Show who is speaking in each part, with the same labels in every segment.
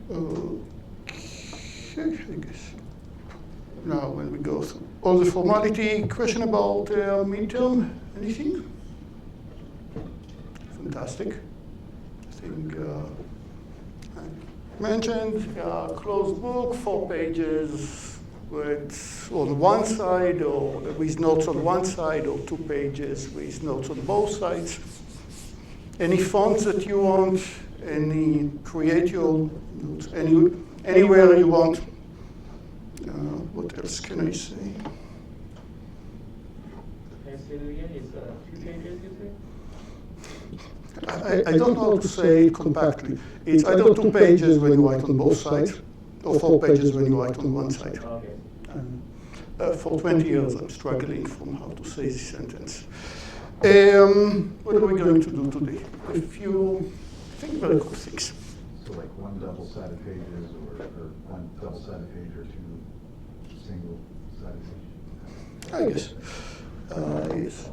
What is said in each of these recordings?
Speaker 1: Okay, I guess. Now, when we go through all the formality, question about midterm, anything? Fantastic. I think I mentioned closed book, 4 pages with on one side, or with notes on one side, or 2 pages with notes on both sides. Any fonts that you want, create your notes anywhere you want. What else can I say?
Speaker 2: Is 2 pages, you
Speaker 1: say? I don't know how to say it compactly. It's either 2 pages when you write on both sides, or 4 pages when you write on one side.
Speaker 2: Okay.
Speaker 1: For 20 years, I'm struggling from how to say this sentence. What are we going to do today? A few, I think, very good things.
Speaker 3: So like 1 double-sided pages, or 1 double-sided page, or 2 single-sided pages?
Speaker 1: I guess. Yes.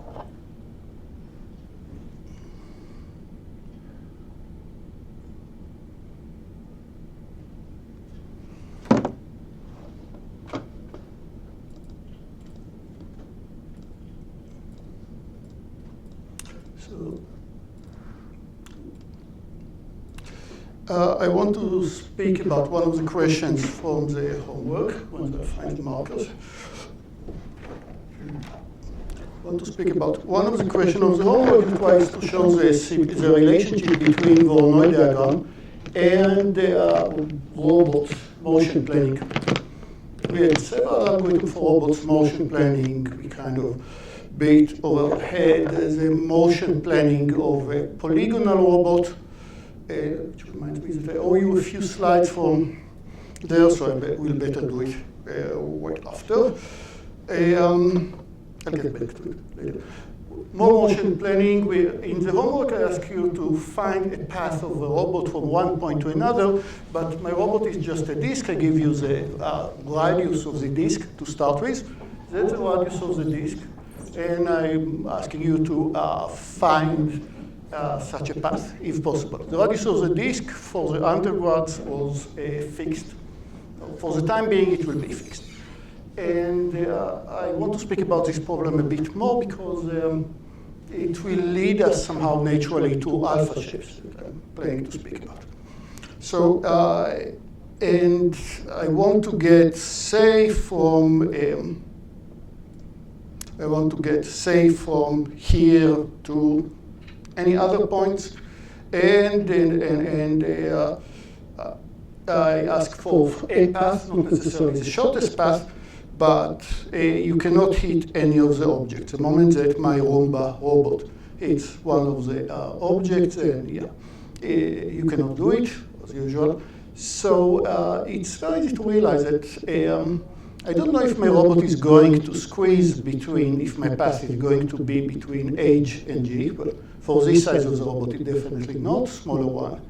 Speaker 1: I want to speak about one of the questions from the homework, when I find the markers. I want to speak about one of the questions of the homework that tries to show the relationship between the Voronoi diagram and the robot motion planning. We had several algorithms for robots motion planning. We kind of beat overhead the motion planning of a polygonal robot. Which reminds me that I owe you a few slides from there, so I will better do it right after. I'll get back to it later. More motion planning. In the homework, I ask you to find a path of a robot from one point to another, but my robot is just a disk. I give you the radius of the disk to start with. That's the radius of the disk, and I'm asking you to find such a path, if possible. The radius of the disk for the undergrads was fixed. For the time being, it will be fixed. And I want to speak about this problem a bit more because it will lead us somehow naturally to alpha shapes that I'm planning to speak about. So, and I want to get say from here to any other points, and I ask for a path, not necessarily the shortest path, but you cannot hit any of the objects. The moment that my Roomba robot hits one of the objects, you cannot do it, as usual. So it's very easy to realize that I don't know if my robot is going to squeeze between, if my path is going to be between H and G. But for this size of the robot, it definitely not. Smaller one,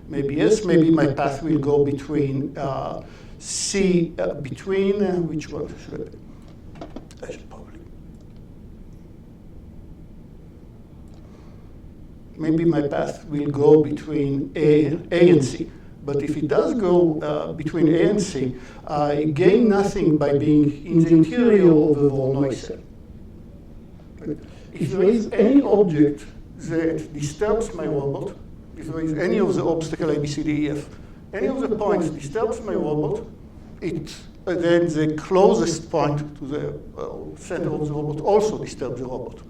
Speaker 1: maybe yes. Maybe my path will go between C, which one should I should probably. Maybe my path will go between A and C. But if it does go between A and C, I gain nothing by being in the interior of a Voronoi cell. But if there is any object that disturbs my robot, if there is any of the obstacle A, B, C, D, E, F, any of the points disturbs my robot, then the closest point to the center of the robot also disturbs the robot.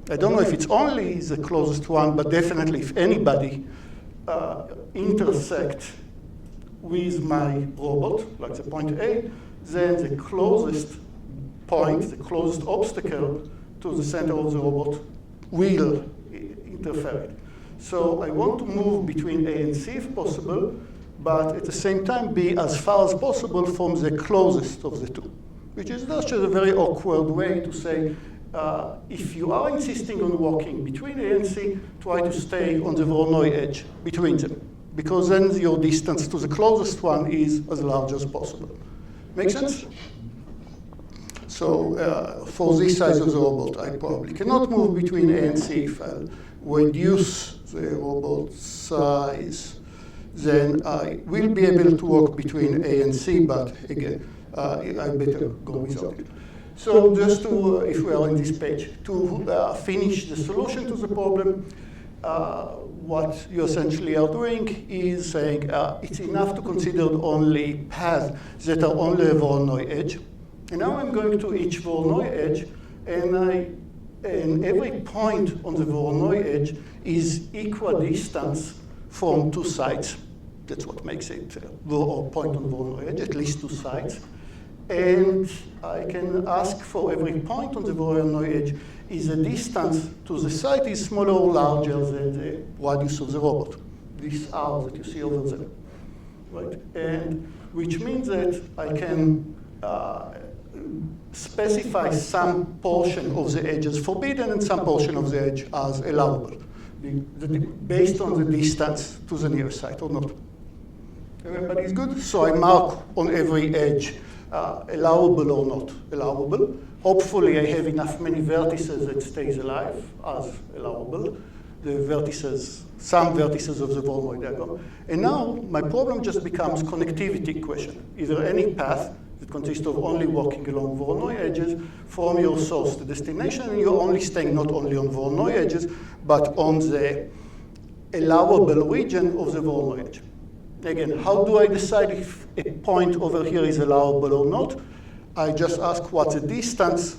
Speaker 1: I don't know if it's only the closest one, but definitely if anybody intersect with my robot, like the point A, then the closest point, the closest obstacle to the center of the robot will interfere. So I want to move between A and C if possible, but at the same time be as far as possible from the closest of the two, which is just a very awkward way to say, if you are insisting on walking between A and C, try to stay on the Voronoi edge between them, because then your distance to the closest one is as large as possible. Make sense? So for this size of the robot, I probably cannot move between A and C if I'll reduce the robot size then I will be able to work between A and C, but again, I better go without it. So just to, if we are on this page, to finish the solution to the problem, what you essentially are doing is saying it's enough to consider only paths that are only a Voronoi edge. And now I'm going to each Voronoi edge, and every point on the Voronoi edge is equidistant from two sides. That's what makes it a point on the Voronoi edge, at least two sides. And I can ask for every point on the Voronoi edge is the distance to the site is smaller or larger than the radius of the robot. This R that you see over there, right? And which means that I can specify some portion of the edge as forbidden and some portion of the edge as allowable, based on the distance to the nearest site or not. Everybody is good? So I mark on every edge allowable or not allowable. Hopefully I have enough many vertices that stays alive as allowable. The vertices, some vertices of the Voronoi diagram. And now my problem just becomes connectivity question. Either any path that consists of only walking along Voronoi edges from your source to destination, and you're only staying not only on Voronoi edges, but on the allowable region of the Voronoi edge. Again, how do I decide if a point over here is allowable or not? I just ask what's the distance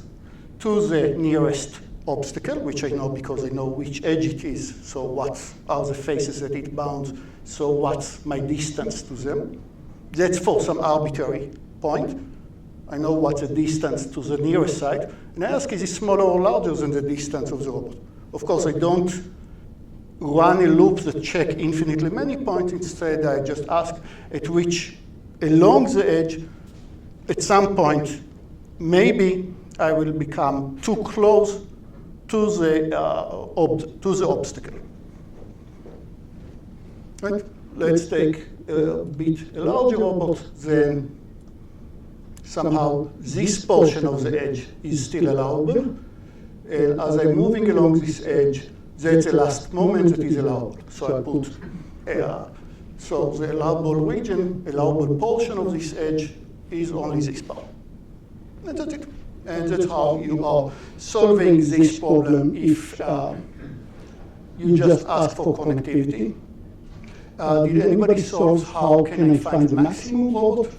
Speaker 1: to the nearest obstacle, which I know because I know which edge it is. So what are the faces that it bounds? So what's my distance to them? That's for some arbitrary point. I know what's the distance to the nearest side. And I ask, is it smaller or larger than the distance of the robot? Of course, I don't run a loop that check infinitely many points. Instead, I just ask at which, along the edge, at some point, maybe I will become too close to the obstacle. Right? Let's take a bit larger robot, then somehow this portion of the edge is still allowable. And as I'm moving along this edge, that's the last moment that is allowable. So I put, so the allowable region, allowable portion of this edge is only this part. And that's it. And that's how you are solving this problem if you just ask for connectivity. Did anybody solve how can I find the maximum robot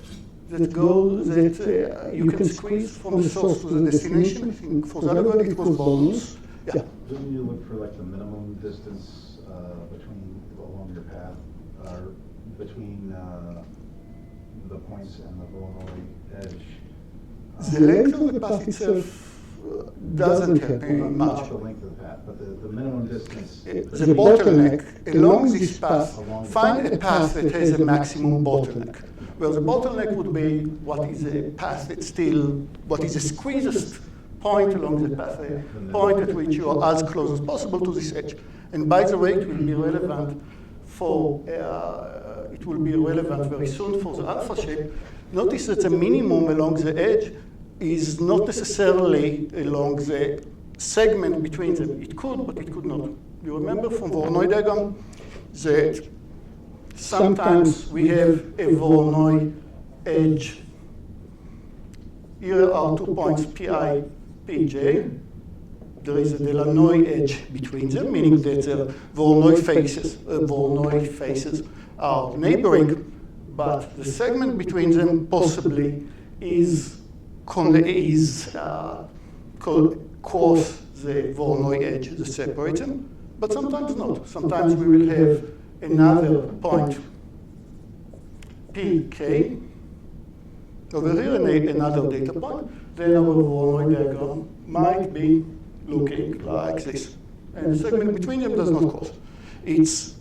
Speaker 1: that goes, that you can squeeze from the source to the destination? I think for that one it was bonus. Yeah.
Speaker 3: Didn't you look for like the minimum distance along your path, or between the points and the Voronoi edge?
Speaker 1: The length of the path itself doesn't help me much.
Speaker 3: Not the length of the path, but the minimum distance.
Speaker 1: The bottleneck along this path, find a path that has a maximum bottleneck. Well, the bottleneck would be what is a path that's still, what is the squeezest point along the path, a point at which you are as close as possible to this edge. And by the way, it will be relevant for, it will be relevant very soon for the alpha shape. Notice that the minimum along the edge is not necessarily along the segment between them. It could, but it could not. You remember from Voronoi diagram that sometimes we have a Voronoi edge. Here are 2 points, Pi, Pj. There is a Delannoy edge between them, meaning that the Voronoi faces are neighboring, but the segment between them possibly is cross the Voronoi edge that separates them, but sometimes not. Sometimes we will have another point, Pk, over here, and another data point. Then our Voronoi diagram might be looking like this. And the segment between them does not cross.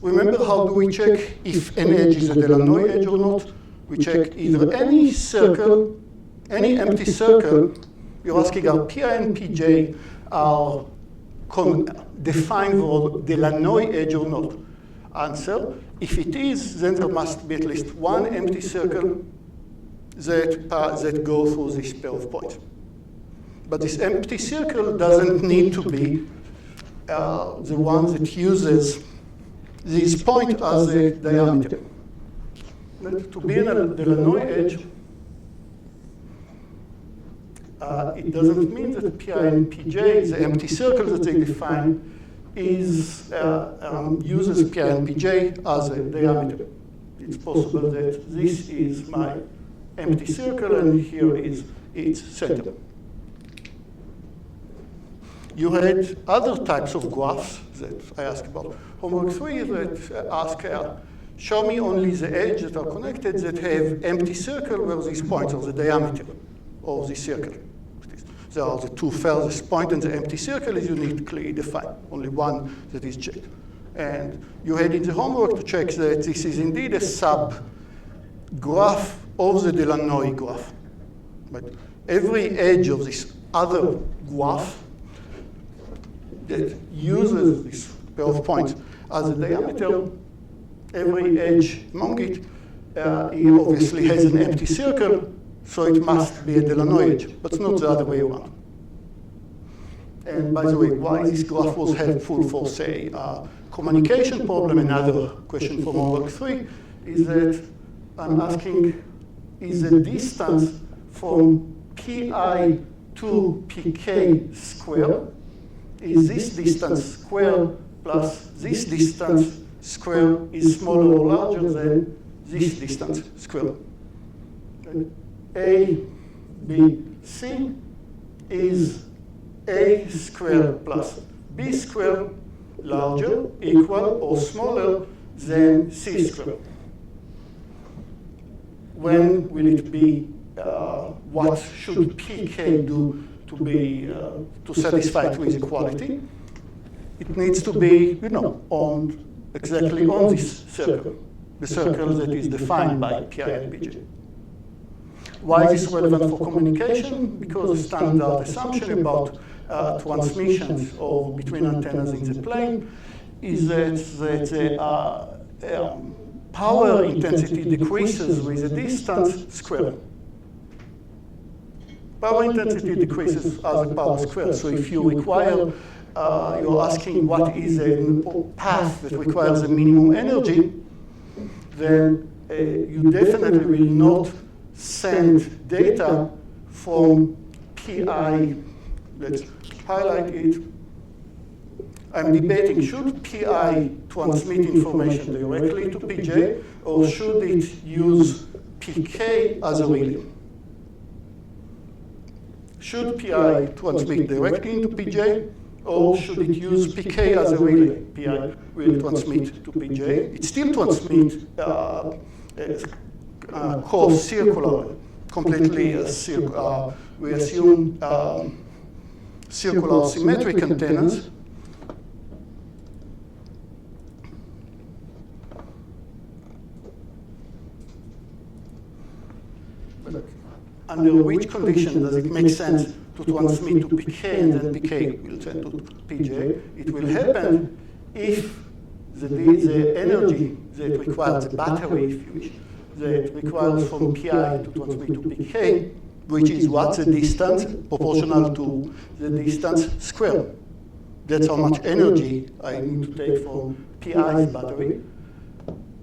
Speaker 1: Remember how do we check if an edge is a Delannoy edge or not? We check either any circle, any empty circle. You're asking are Pi and Pj are defined for Delannoy edge or not? Answer, if it is, then there must be at least one empty circle that go through this pair of points. But this empty circle doesn't need to be the one that uses this point as a diameter. To be an Delanoy edge, it doesn't mean that Pi and Pj, the empty circle that they define, uses Pi and Pj as a diameter. It's possible that this is my empty circle and here is its center. You had other types of graphs that I asked about. Homework 3 that ask, show me only the edges that are connected that have empty circle where these points are the diameter of the circle. There are the two furthest points, and the empty circle is uniquely defined, only one that is checked. And you had in the homework to check that this is indeed a sub-graph of the Delanoy graph. But every edge of this other graph that uses this pair of points as a diameter, every edge among it obviously has an empty circle, so it must be a Delanoy edge, but it's not the other way around. And by the way, why this graph was helpful for, say, communication problem, another question from homework 3, is that I'm asking, is the distance from Pi to Pk square, is this distance square plus this distance square is smaller or larger than this distance square? A, B, C is A square plus B square larger, equal, or smaller than C square. When will it be, what should Pk do to satisfy with equality? It needs to be, exactly on this circle, the circle that is defined by Pi and Pj. Why is this relevant for communication? Because the standard assumption about transmissions or between antennas in the plane is that the power intensity decreases with the distance squared. Power intensity decreases as a power squared. So if you require, you're asking what is a path that requires a minimum energy, then you definitely will not send data from Pi. Let's highlight it. I'm debating, should Pi transmit information directly to Pj, or should it use Pk as a relay? Should Pi transmit directly into Pj, or should it use Pk as a relay? Pi will transmit to Pj. It still transmits co-circular, completely we assume circular symmetric antennas. Under which condition does it make sense to transmit to Pk and then Pk will send to Pj? It will happen if the energy that requires the battery, if you wish, that requires from Pi to transmit to Pk, which is what the distance proportional to the distance squared. That's how much energy I need to take from Pi's battery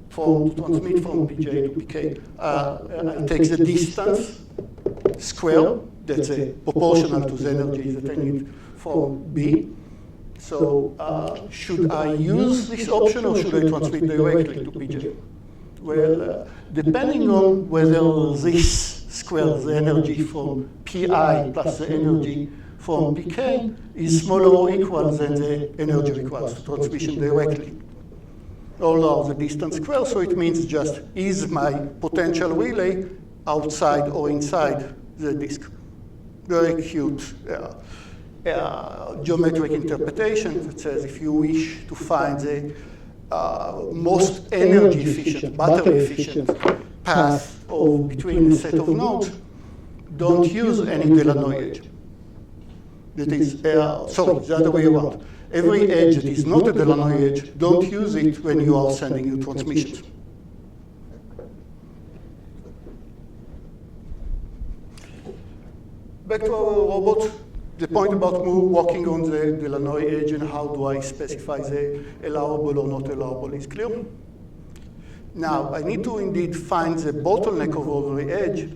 Speaker 1: to transmit from Pj to Pk. I take the distance squared, that's proportional to the energy that I need from B. So should I use this option or should I transmit directly to Pj? Well, depending on whether this squares the energy from Pi plus the energy from Pk is smaller or equal than the energy required for transmission directly. All are the distance square, so it means just is my potential relay outside or inside the disk. Very cute geometric interpretation that says if you wish to find the most energy efficient, battery efficient path between a set of nodes, don't use any Delanoy edge. That is, sorry, the other way around. Every edge that is not a Delanoy edge, don't use it when you are sending your transmissions. Back to our robot, the point about walking on the Delanoy edge and how do I specify the allowable or not allowable is clear. Now, I need to indeed find the bottleneck over the edge,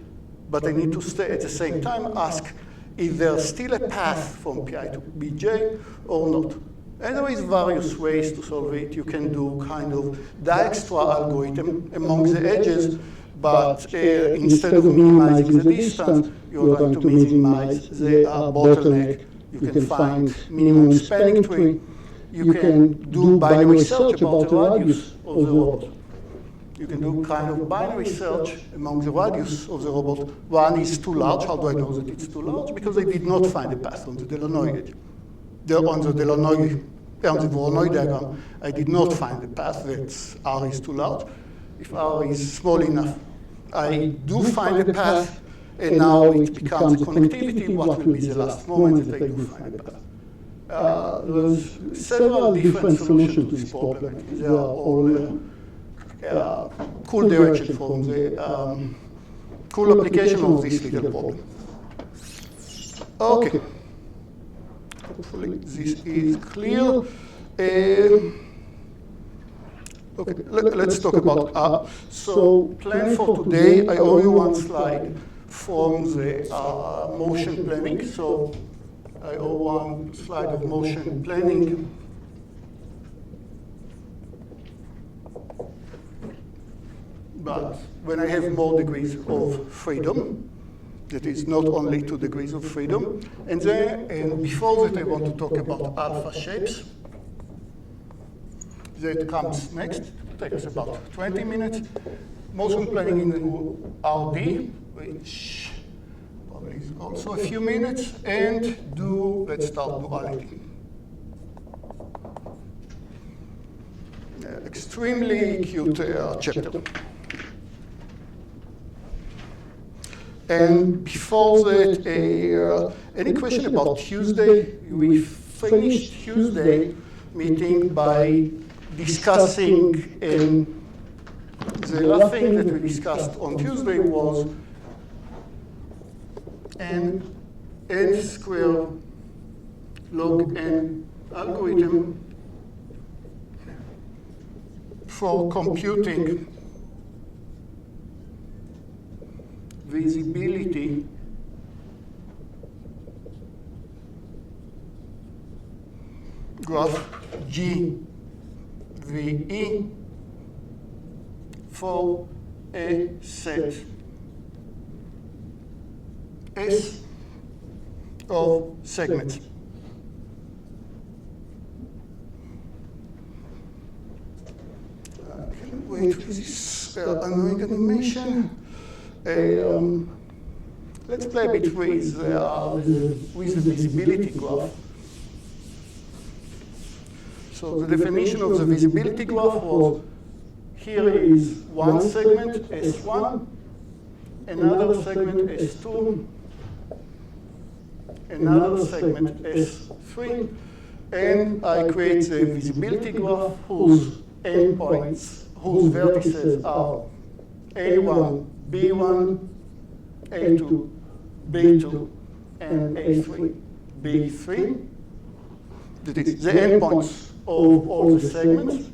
Speaker 1: but I need to stay at the same time ask, is there still a path from Pi to Bj or not? And there is various ways to solve it. You can do kind of Dijkstra algorithm among the edges, but instead of minimizing the distance, you're going to minimize the bottleneck. You can find minimum spanning tree. You can do binary search about the radius of the robot. You can do kind of binary search among the radius of the robot. One is too large. How do I know that it's too large? Because I did not find a path on the Delanoy edge. On the Voronoi diagram, I did not find a path that R is too large. If R is small enough, I do find a path, and now it becomes a connectivity. What will be the last moment that I do find a path? There's several different solutions to this problem. They are all cool direction from the cool application of this little problem. Okay. Hopefully this is clear. Okay, let's talk about so plan for today. I owe you one slide from the motion planning. So I owe one slide of motion planning. But when I have more degrees of freedom, that is not only 2 degrees of freedom. And then, and before that, I want to talk about alpha shapes. That comes next. It takes about 20 minutes. Motion planning in RD, which probably is also a few minutes. And let's start duality. Extremely cute chapter. And before that, any question about Tuesday? We finished Tuesday meeting by discussing, and the last thing that we discussed on Tuesday was n square log n algorithm for computing visibility graph GVE for a set S of segments. Wait for this annoying animation. Let's play a bit with the visibility graph. So the definition of the visibility graph was, here is one segment, S1, another segment, S2, another segment, S3, and I create the visibility graph whose endpoints, whose vertices are A1, B1, A2, B2, and A3, B3. That is the endpoints of all the segments.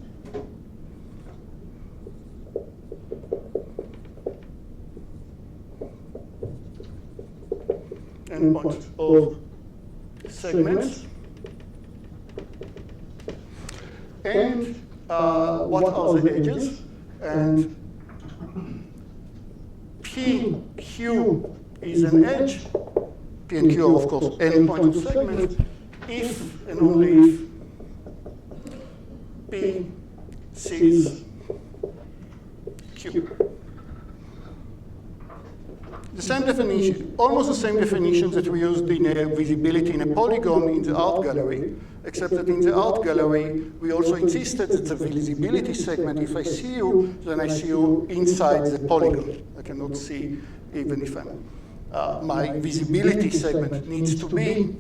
Speaker 1: Endpoints of segments. And what are the edges? And PQ is an edge. P and Q are, of course, endpoints of segments, if and only if P sees Q. The same definition, almost the same definitions that we used in visibility in a polygon in the art gallery, except that in the art gallery, we also insisted that the visibility segment, if I see you, then I see you inside the polygon. I cannot see even if my visibility segment needs to be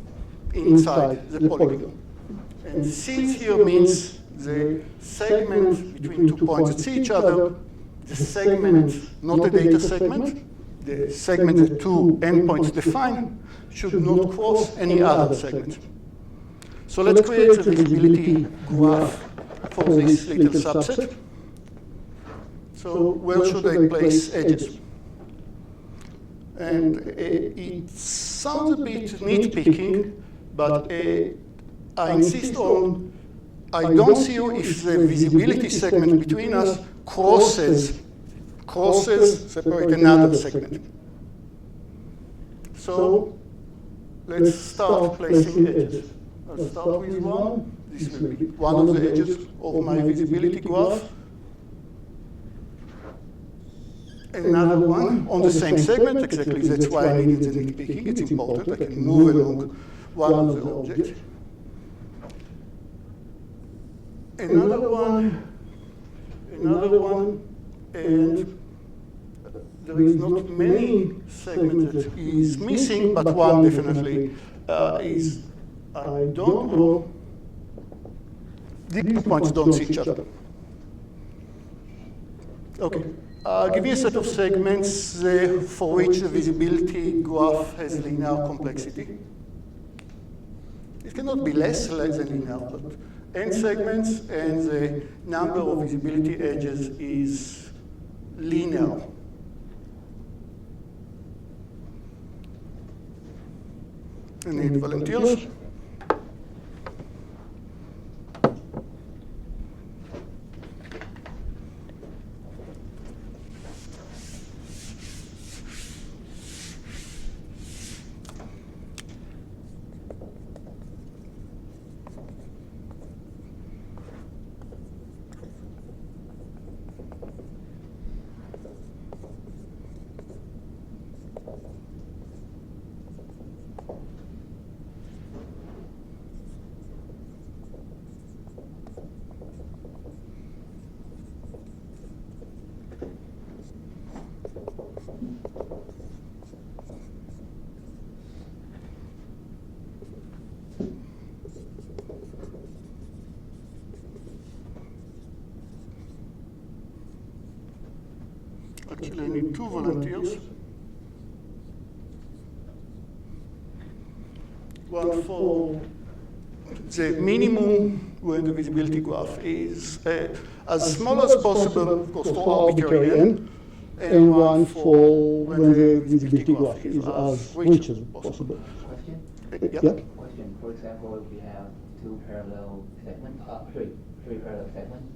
Speaker 1: inside the polygon. And seeds here means the segment between 2 points that see each other, the segment, not a data segment, the segment that 2 endpoints define should not cross any other segment. So let's create a visibility graph for this little subset. So where should I place edges? And it sounds a bit nitpicking, but I insist on, I don't see if the visibility segment between us crosses separate another segment. So let's start placing edges. I'll start with one. This will be one of the edges of my visibility graph. Another one on the same segment, exactly. That's why I needed the nitpicking. It's important. I can move along one of the objects. Another one, and there is not many segments that is missing, but one definitely is. I don't know. These points don't see each other. Okay. I'll give you a set of segments for which the visibility graph has linear complexity. It cannot be less than linear, but n segments and the number of visibility edges is linear. I need volunteers. Actually, I need 2 volunteers. One for the minimum when the visibility graph is as small as possible, of course, for arbitrary n, and one for when the visibility graph is as rich as possible.
Speaker 4: Question?
Speaker 1: Yeah?
Speaker 4: Question. For example, if we have 2 parallel segments, three parallel segments,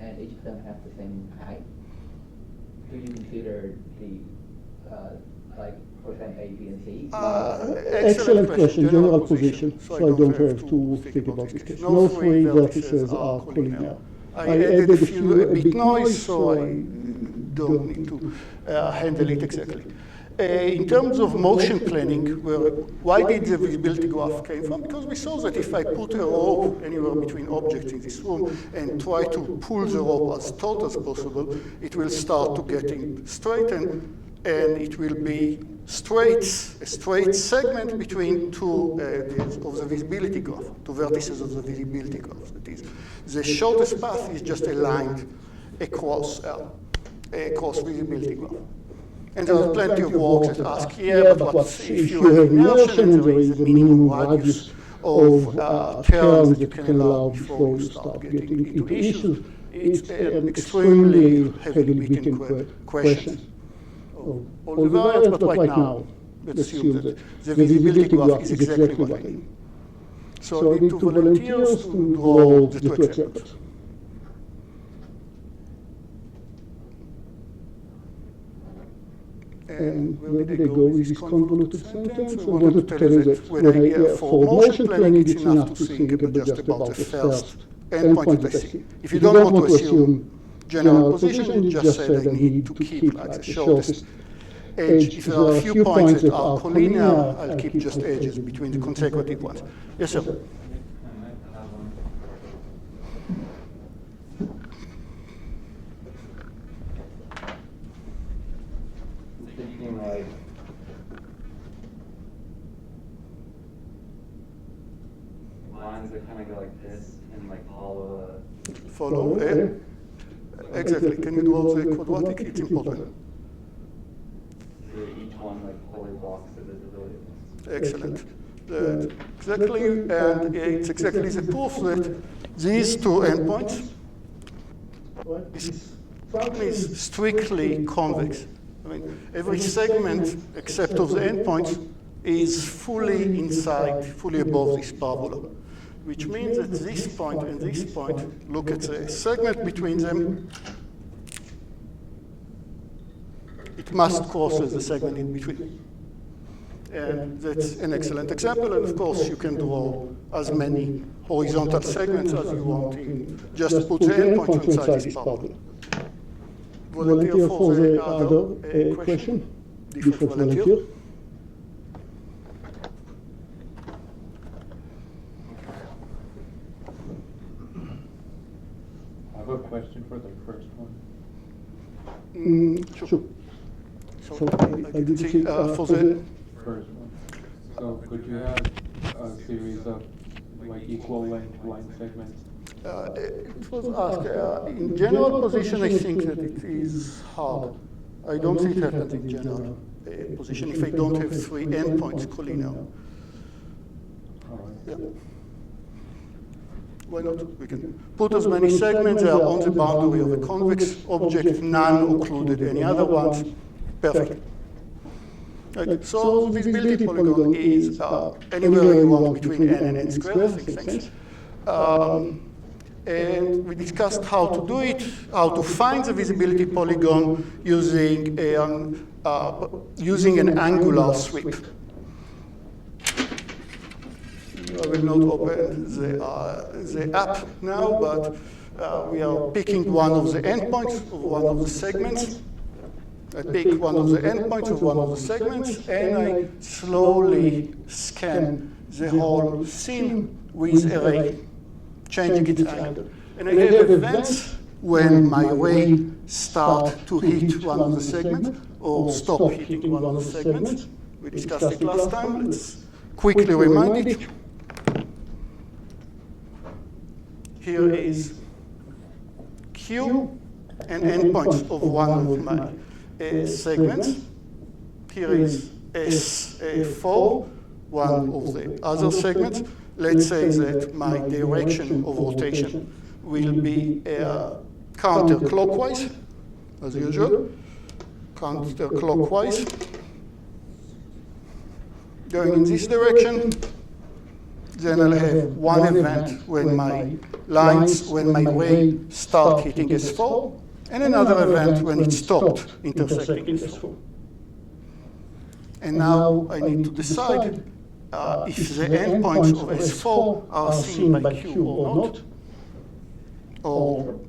Speaker 4: and each of them have the same height, do you consider the, like, for example, A, B, and C?
Speaker 1: Excellent question, general position, so I don't have to think about this case. No 3 vertices are collinear. I added a bit noise, so I don't need to handle it exactly. In terms of motion planning, why did the visibility graph came from? Because we saw that if I put a rope anywhere between objects in this room and try to pull the rope as taut as possible, it will start to getting straightened, and it will be a straight segment between 2 of the visibility graph, 2 vertices of the visibility graph. That is, the shortest path is just a line across visibility graph. And there are plenty of works that ask here, but what if you have inertia and there is a minimum radius of terms that you can allow before you start getting into issues? It's an extremely heavily beaten question. All the variants, but right now, let's assume that the visibility graph is exactly what I need. So I need 2 volunteers to draw the 2 examples. And where did I go with this convoluted sentence? I wanted to tell you that for motion planning, it's enough to think just about the first endpoint that I see. If you don't want to assume general position, you just say I need to keep like the shortest edge. If there are a few points that are collinear, I'll keep just edges between the consecutive ones. Yes, sir?
Speaker 2: Like lines that kind of go like this and like follow
Speaker 1: exactly. Can you draw the quadratic? It's important.
Speaker 2: Each one like fully blocks the visibility.
Speaker 1: Excellent. Exactly, and it's exactly the proof that these 2 endpoints, this problem is strictly convex. I mean, every segment, except of the endpoints, is fully inside, fully above this parabola, which means that this point and this point, look at the segment between them, it must cross the segment in between. And that's an excellent example, and of course you can draw as many horizontal segments as you want. Just put the endpoint inside this parabola. Volunteer for the other question? Different volunteer?
Speaker 5: I have a question for the first one.
Speaker 1: Sure. So I did see for the
Speaker 5: First one. So could you have a series of like equal length line segments?
Speaker 1: it was asked, in general position, I think that it is hard. I don't think it happens in general position if I don't have three endpoints collinear.
Speaker 5: All right.
Speaker 1: Yeah. Why not? We can put as many segments that are on the boundary of a convex object, none occluded any other ones. Perfect. Right. So the visibility polygon is anywhere you want between n and n squared, makes sense. And we discussed how to do it, how to find the visibility polygon using an angular sweep. I will not open the app now, but we are picking one of the endpoints of one of the segments. I pick one of the endpoints of one of the segments, and I slowly scan the whole scene with a ray, changing its angle. And I have events when my ray starts to hit one of the segments or stop hitting one of the segments. We discussed it last time. Let's quickly remind it. Here is Q and endpoints of one of my segments. Here is S4, one of the other segments. Let's say that my direction of rotation will be counterclockwise, as usual. Counterclockwise. Going in this direction. Then I'll have one event when my lines, when my ray start hitting S4, and another event when it stopped intersecting S4. And now I need to decide if the endpoints of S4 are seen by Q or not. Or,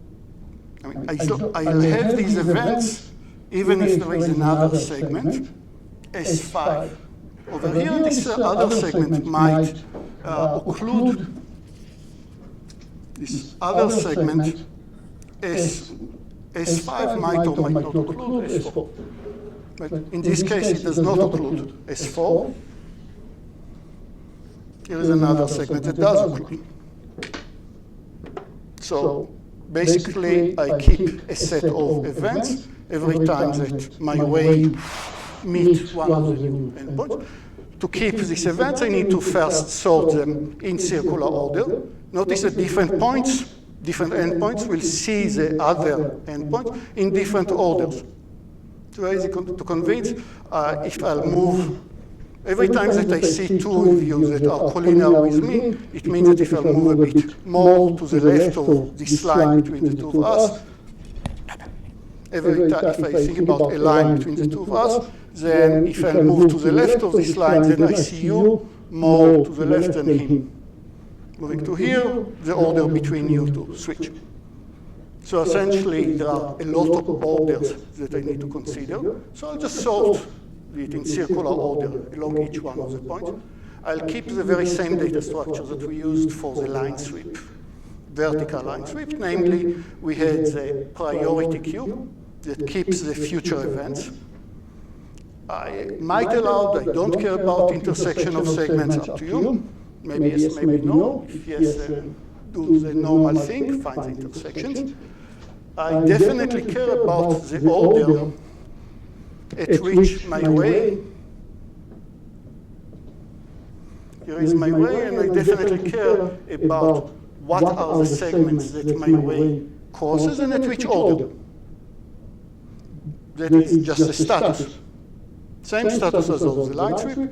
Speaker 1: I mean, I'll have these events even if there is another segment, S5. Over here, this other segment might occlude this other segment. S5 might or might not occlude S4. But in this case, it does not occlude S4. Here is another segment that does occlude. So basically, I keep a set of events every time that my ray meets one of the new endpoints. To keep these events, I need to first sort them in circular order. Notice that different points, different endpoints will see the other endpoint in different orders. It's very easy to convince. If I'll move, every time that I see two of you that are collinear with me, it means that if I'll move a bit more to the left of this line between the two of us, every time if I think about a line between the two of us, then if I move to the left of this line, then I see you more to the left than him. Moving to here, the order between you two switch. So essentially, there are a lot of orders that I need to consider. So I'll just sort it in circular order along each one of the points. I'll keep the very same data structure that we used for the line sweep, vertical line sweep. Namely, we had the priority queue that keeps the future events. I might allow, I don't care about intersection of segments, up to you. Maybe yes, maybe no. If yes, then do the normal thing, find the intersections. I definitely care about the order at which my ray, here is my ray, and I definitely care about what are the segments that my ray crosses and at which order. that is just a status. Same status as of the line tree.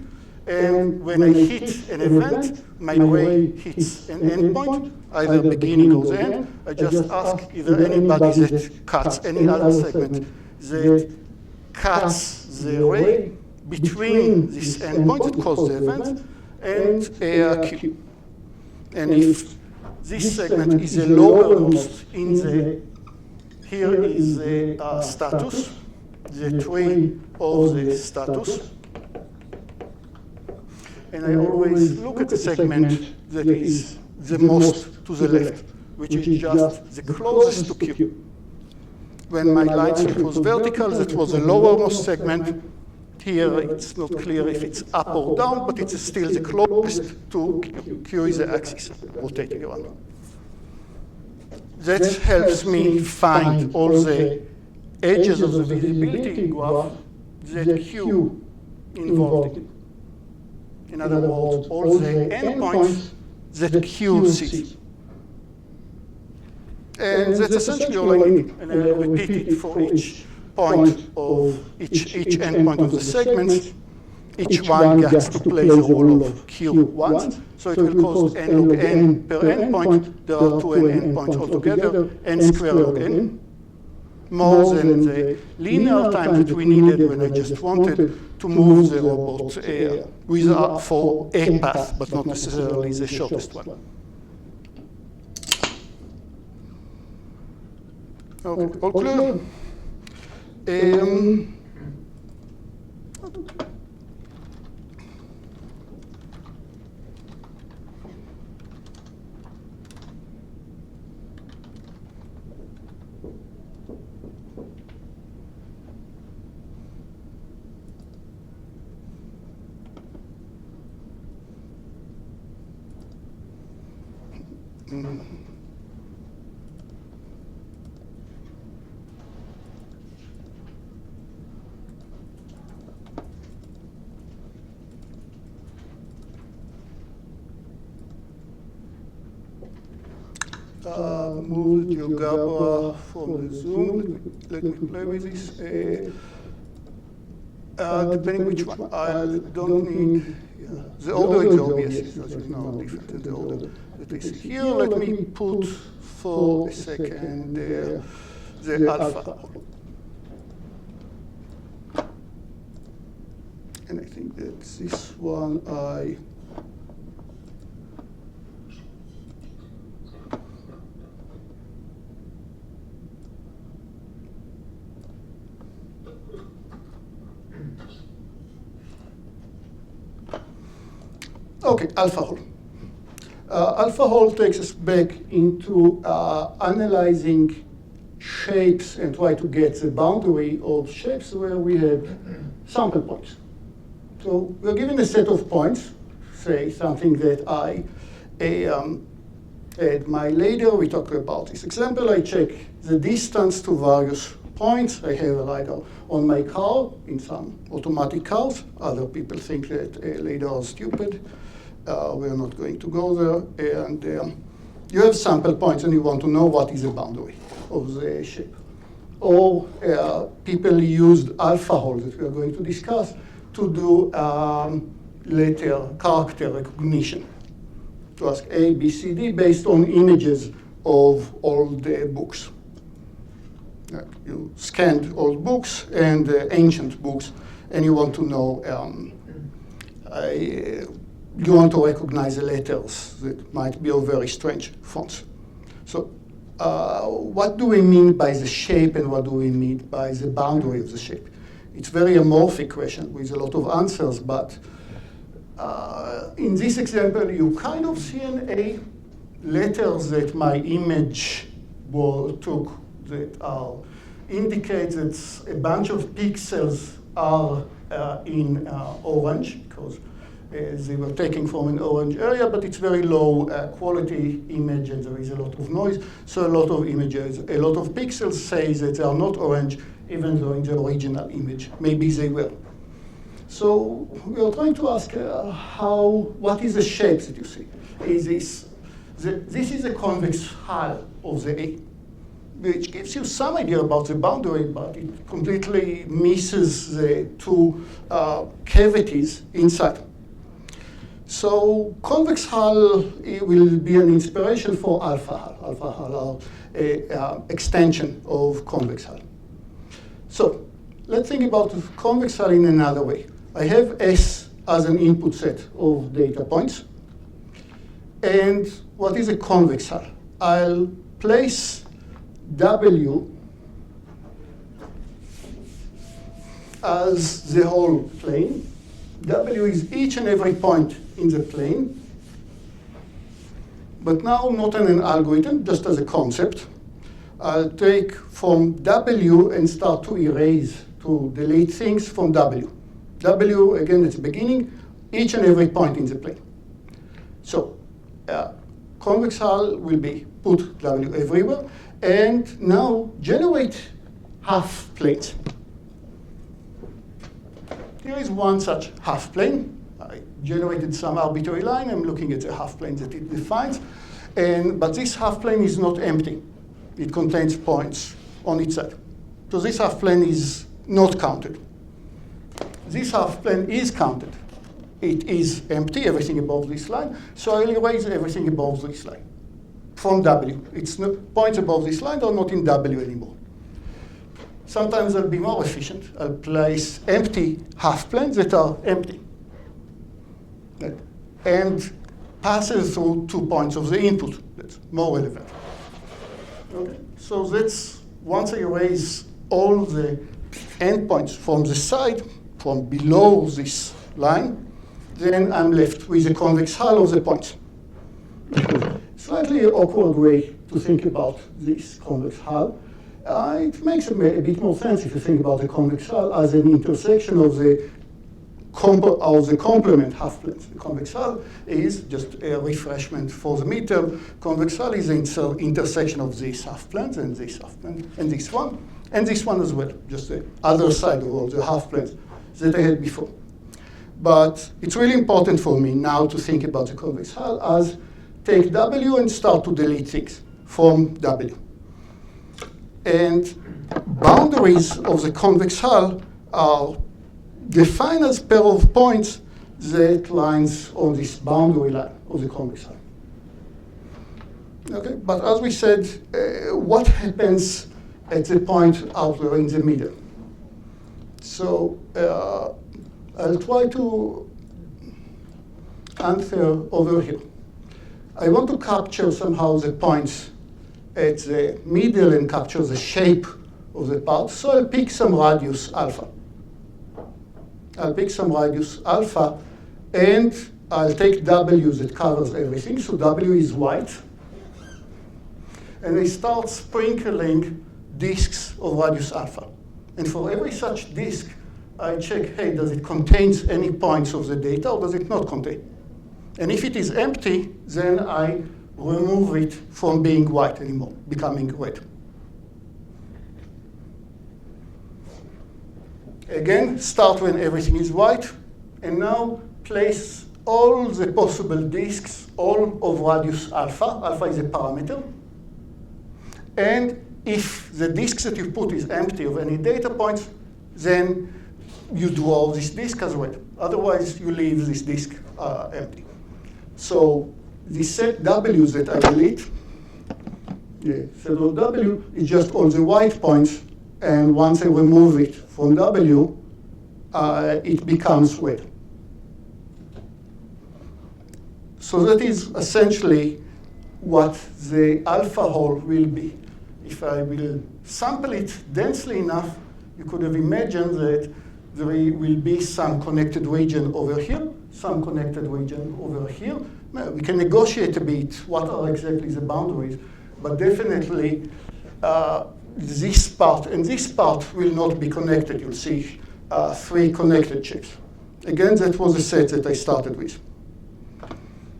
Speaker 1: And when I hit an event, my ray hits an endpoint, either beginning or the end. I just ask is there anybody that cuts any other segment that cuts the ray between this endpoint that caused the event and a queue. And if this segment is the lowermost in the, here is the status, the tree of the status. And I always look at the segment that is the most to the left, which is just the closest to Q. When my line segment was vertical, that was the lowermost segment. Here it's not clear if it's up or down, but it's still the closest to Q. Q is the axis rotating around. That helps me find all the edges of the visibility graph that Q involved in. In other words, all the endpoints that Q sees. And that's essentially all I need. And I repeat it for each point of each endpoint of the segments. Each one gets to play the role of Q once. So it will cost n log n per endpoint. There are 2 n endpoints altogether, n squared log n. More than the linear time that we needed when I just wanted to move the robot for a path, but not necessarily the shortest one. Okay, all clear? Move the GeoGebra from the Zoom. Let me play with this. Depending which one, I don't need. Yeah. The order is obvious, as you know, different than the order that I see here. Let me put for a second the alpha. And I think that this one I. Okay, AlphaHole. AlphaHole takes us back into analyzing shapes and try to get the boundary of shapes where we have sample points. So we're given a set of points, say something that I admire later. We talk about this example. I check the distance to various points. I have a LiDAR on my car in some automatic cars. Other people think that LiDAR is stupid. We're not going to go there. And you have sample points and you want to know what is the boundary of the shape. Or people used AlphaHole that we are going to discuss to do later character recognition. To ask A, B, C, D based on images of all the books. You scanned old books and ancient books, and you want to know, you want to recognize the letters that might be of very strange fonts. So what do we mean by the shape and what do we mean by the boundary of the shape? It's a very amorphic question with a lot of answers, but in this example, you kind of see letters that my image took that are indicate that a bunch of pixels are in orange, because they were taken from an orange area, but it's very low quality image and there is a lot of noise. So a lot of images, a lot of pixels say that they are not orange, even though in the original image, maybe they were. So we are trying to ask what is the shape that you see? This is a convex hull of the A. which gives you some idea about the boundary, but it completely misses the two cavities inside. So convex hull will be an inspiration for alpha hull. Alpha hull are an extension of convex hull. So let's think about convex hull in another way. I have S as an input set of data points. And what is a convex hull? I'll place W as the whole plane. W is each and every point in the plane. But now not in an algorithm, just as a concept. I'll take from W and start to erase, to delete things from W. W, again, at the beginning, each and every point in the plane. So convex hull will be put W everywhere, and now generate half planes. Here is one such half plane. I generated some arbitrary line. I'm looking at the half plane that it defines. But this half plane is not empty. It contains points on its side. So this half plane is not counted. This half plane is counted. It is empty, everything above this line. So I'll erase everything above this line from W. It's not, points above this line are not in W anymore. Sometimes I'll be more efficient. I'll place empty half planes that are empty and passes through 2 points of the input. That's more relevant. Okay. So that's, once I erase all the endpoints from the side, from below this line, then I'm left with a convex hull of the points. Slightly awkward way to think about this convex hull. It makes a bit more sense if you think about the convex hull as an intersection of the complement half planes. The convex hull is just a refreshment for the midterm. Convex hull is the intersection of these half planes and this half plane and this one as well, just the other side of all the half planes that I had before. But it's really important for me now to think about the convex hull as take W and start to delete things from W. And boundaries of the convex hull are defined as pair of points that lines on this boundary line of the convex hull. Okay, but as we said, what happens at the point out there in the middle? So I'll try to answer over here. I want to capture somehow the points at the middle and capture the shape of the part. So I'll pick some radius alpha. I'll pick some radius alpha, and I'll take W that covers everything. So W is white. And I start sprinkling disks of radius alpha. And for every such disk, I check, hey, does it contain any points of the data, or does it not contain? And if it is empty, then I remove it from being white anymore, becoming red. Again, start when everything is white, and now place all the possible disks, all of radius alpha. Alpha is a parameter. And if the disk that you put is empty of any data points, then you draw this disk as well. Otherwise, you leave this disk empty. So the set W that I delete, the set of W is just all the white points, and once I remove it from W, it becomes red. So that is essentially what the alpha hole will be. If I will sample it densely enough, you could have imagined that there will be some connected region over here, some connected region over here. We can negotiate a bit what are exactly the boundaries, but definitely this part and this part will not be connected. You'll see 3 connected shapes. Again, that was the set that I started with.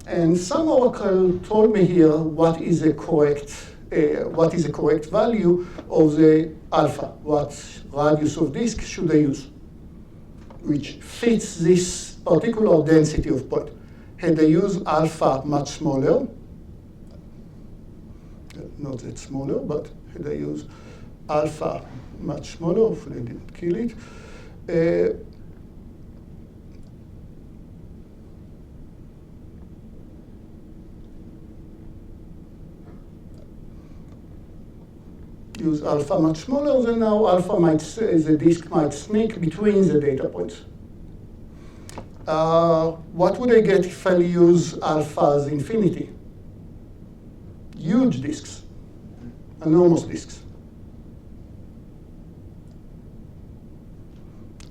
Speaker 1: And some oracle told me here what is a correct value of the alpha. What radius of disk should I use, which fits this particular density of point. Had I used alpha much smaller, not that smaller, but and I use alpha much smaller, hopefully I didn't kill it. Use alpha much smaller, then now alpha the disk might sneak between the data points. What would I get if I use alpha as infinity? Huge disks, enormous disks.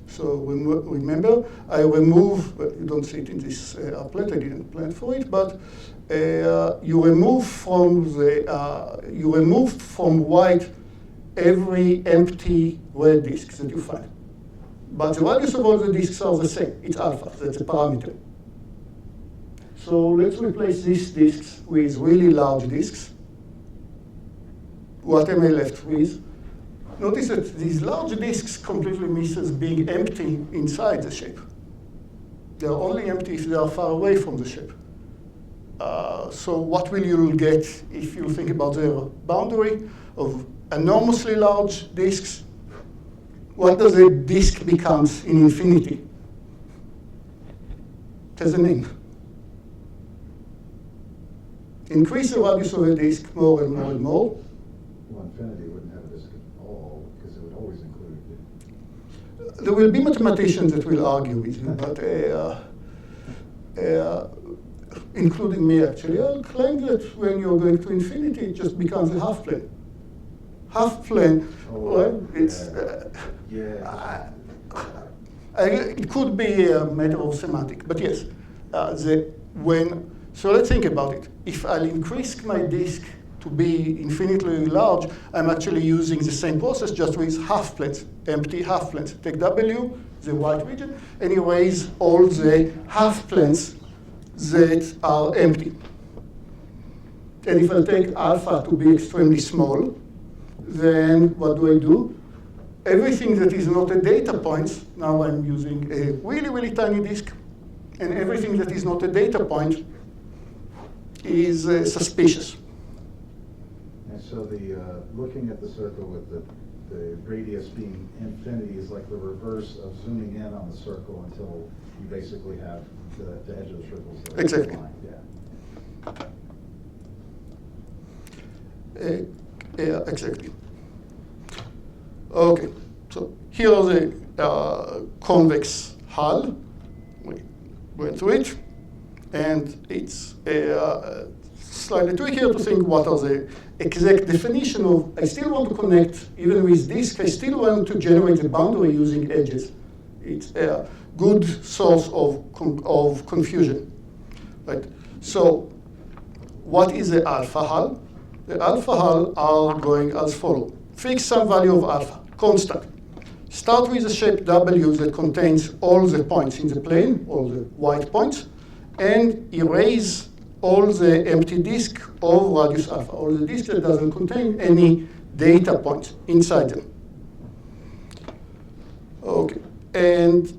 Speaker 1: So remember, I remove, well, you don't see it in this applet, I didn't plan for it, but you remove from white every empty red disk that you find. But the values of all the disks are the same. It's alpha, that's a parameter. So let's replace these disks with really large disks. What am I left with? Notice that these large disks completely misses being empty inside the shape. They're only empty if they are far away from the shape. So what will you get if you think about the boundary of enormously large disks? What does a disk becomes in infinity? It has a name. Increase the values of a disk more and more and more.
Speaker 3: Well, infinity wouldn't have a disk at all, because it would always include it.
Speaker 1: There will be mathematicians that will argue with you, but including me actually, I'll claim that when you're going to infinity, it just becomes a half plane. Half plane, well, it's, it could be a matter of semantic, but yes, so let's think about it. If I'll increase my disk to be infinitely large, I'm actually using the same process just with half planes, empty half planes. Take W, the white region, and erase all the half planes that are empty. And if I take alpha to be extremely small, then what do? Everything that is not a data point, now I'm using a really, really tiny disk, and everything that is not a data point is suspicious.
Speaker 3: And so looking at the circle with the radius being infinity is like the reverse of zooming in on the circle until you basically have the edge of the circles.
Speaker 1: Exactly. Yeah, exactly. Okay, so here are the convex hull. We went through it, and it's slightly trickier to think what are the exact definition of. I still want to connect, even with disk, I still want to generate the boundary using edges. It's a good source of confusion, right? So what is the alpha hull? The alpha hull are going as follows. Fix some value of alpha, constant. Start with a shape W that contains all the points in the plane, all the white points, and erase all the empty disk of radius alpha, all the disk that doesn't contain any data points inside them. Okay, and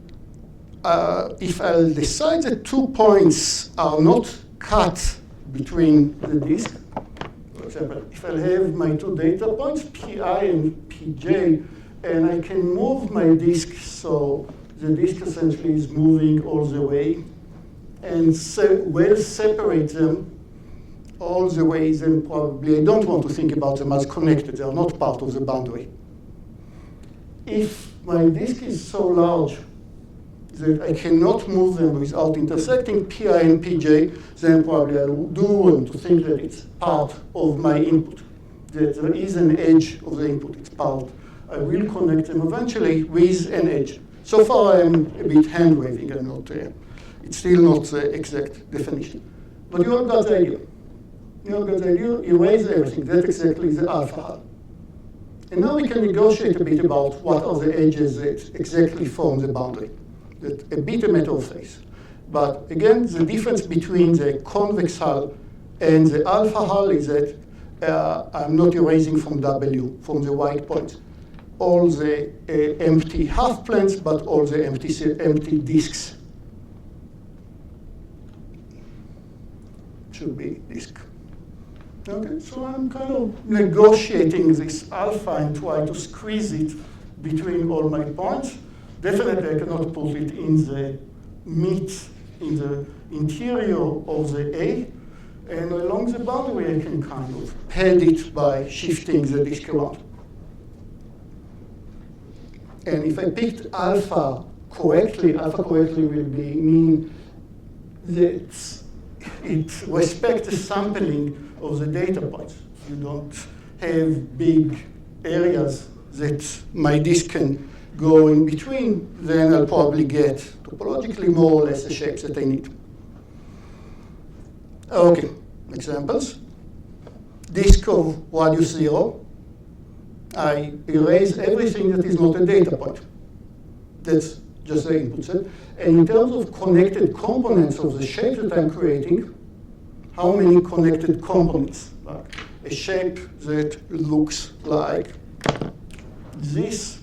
Speaker 1: if I'll decide that 2 points are not cut between the disk, for example, if I have my 2 data points, Pi and Pj, and I can move my disk so the disk essentially is moving all the way, and well separate them all the way, then probably I don't want to think about them as connected. They are not part of the boundary. If my disk is so large that I cannot move them without intersecting Pi and Pj, then probably I do want to think that it's part of my input, that there is an edge of the input. It's part. I will connect them eventually with an edge. So far, I'm a bit hand-waving. I'm not. It's still not the exact definition. But you all got the idea. You all got the idea. Erase everything. That's exactly the alpha hull. And now we can negotiate a bit about what are the edges that exactly form the boundary. That's a bit a matter of face. But again, the difference between the convex hull and the alpha hull is that I'm not erasing from W, from the white points, all the empty half planes, but all the empty disks. Should be disk. Okay, so I'm kind of negotiating this alpha and try to squeeze it between all my points. Definitely I cannot put it in the in the interior of the A, and along the boundary I can kind of pad it by shifting the disk around. And if I picked alpha correctly will mean that it respects the sampling of the data points. You don't have big areas that my disk can go in between, then I'll probably get topologically more or less the shapes that I need. Okay, examples. Disk of radius 0. I erase everything that is not a data point. That's just the input set. And in terms of connected components of the shape that I'm creating, how many connected components? Like a shape that looks like this.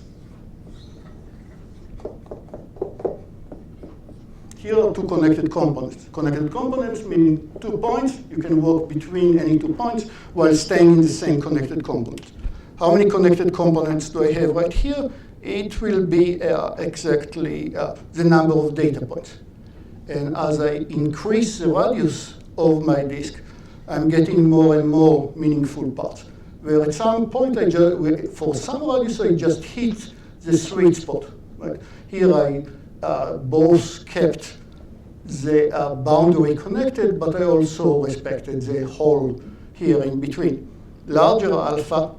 Speaker 1: Here are two connected components. Connected components mean 2 points. You can walk between any 2 points while staying in the same connected component. How many connected components do I have right here? It will be exactly the number of data points. And as I increase the radius of my disk, I'm getting more and more meaningful parts. Where at some point, for some radius, I just hit the sweet spot. Right? Here I both kept the boundary connected, but I also respected the hole here in between. Larger alpha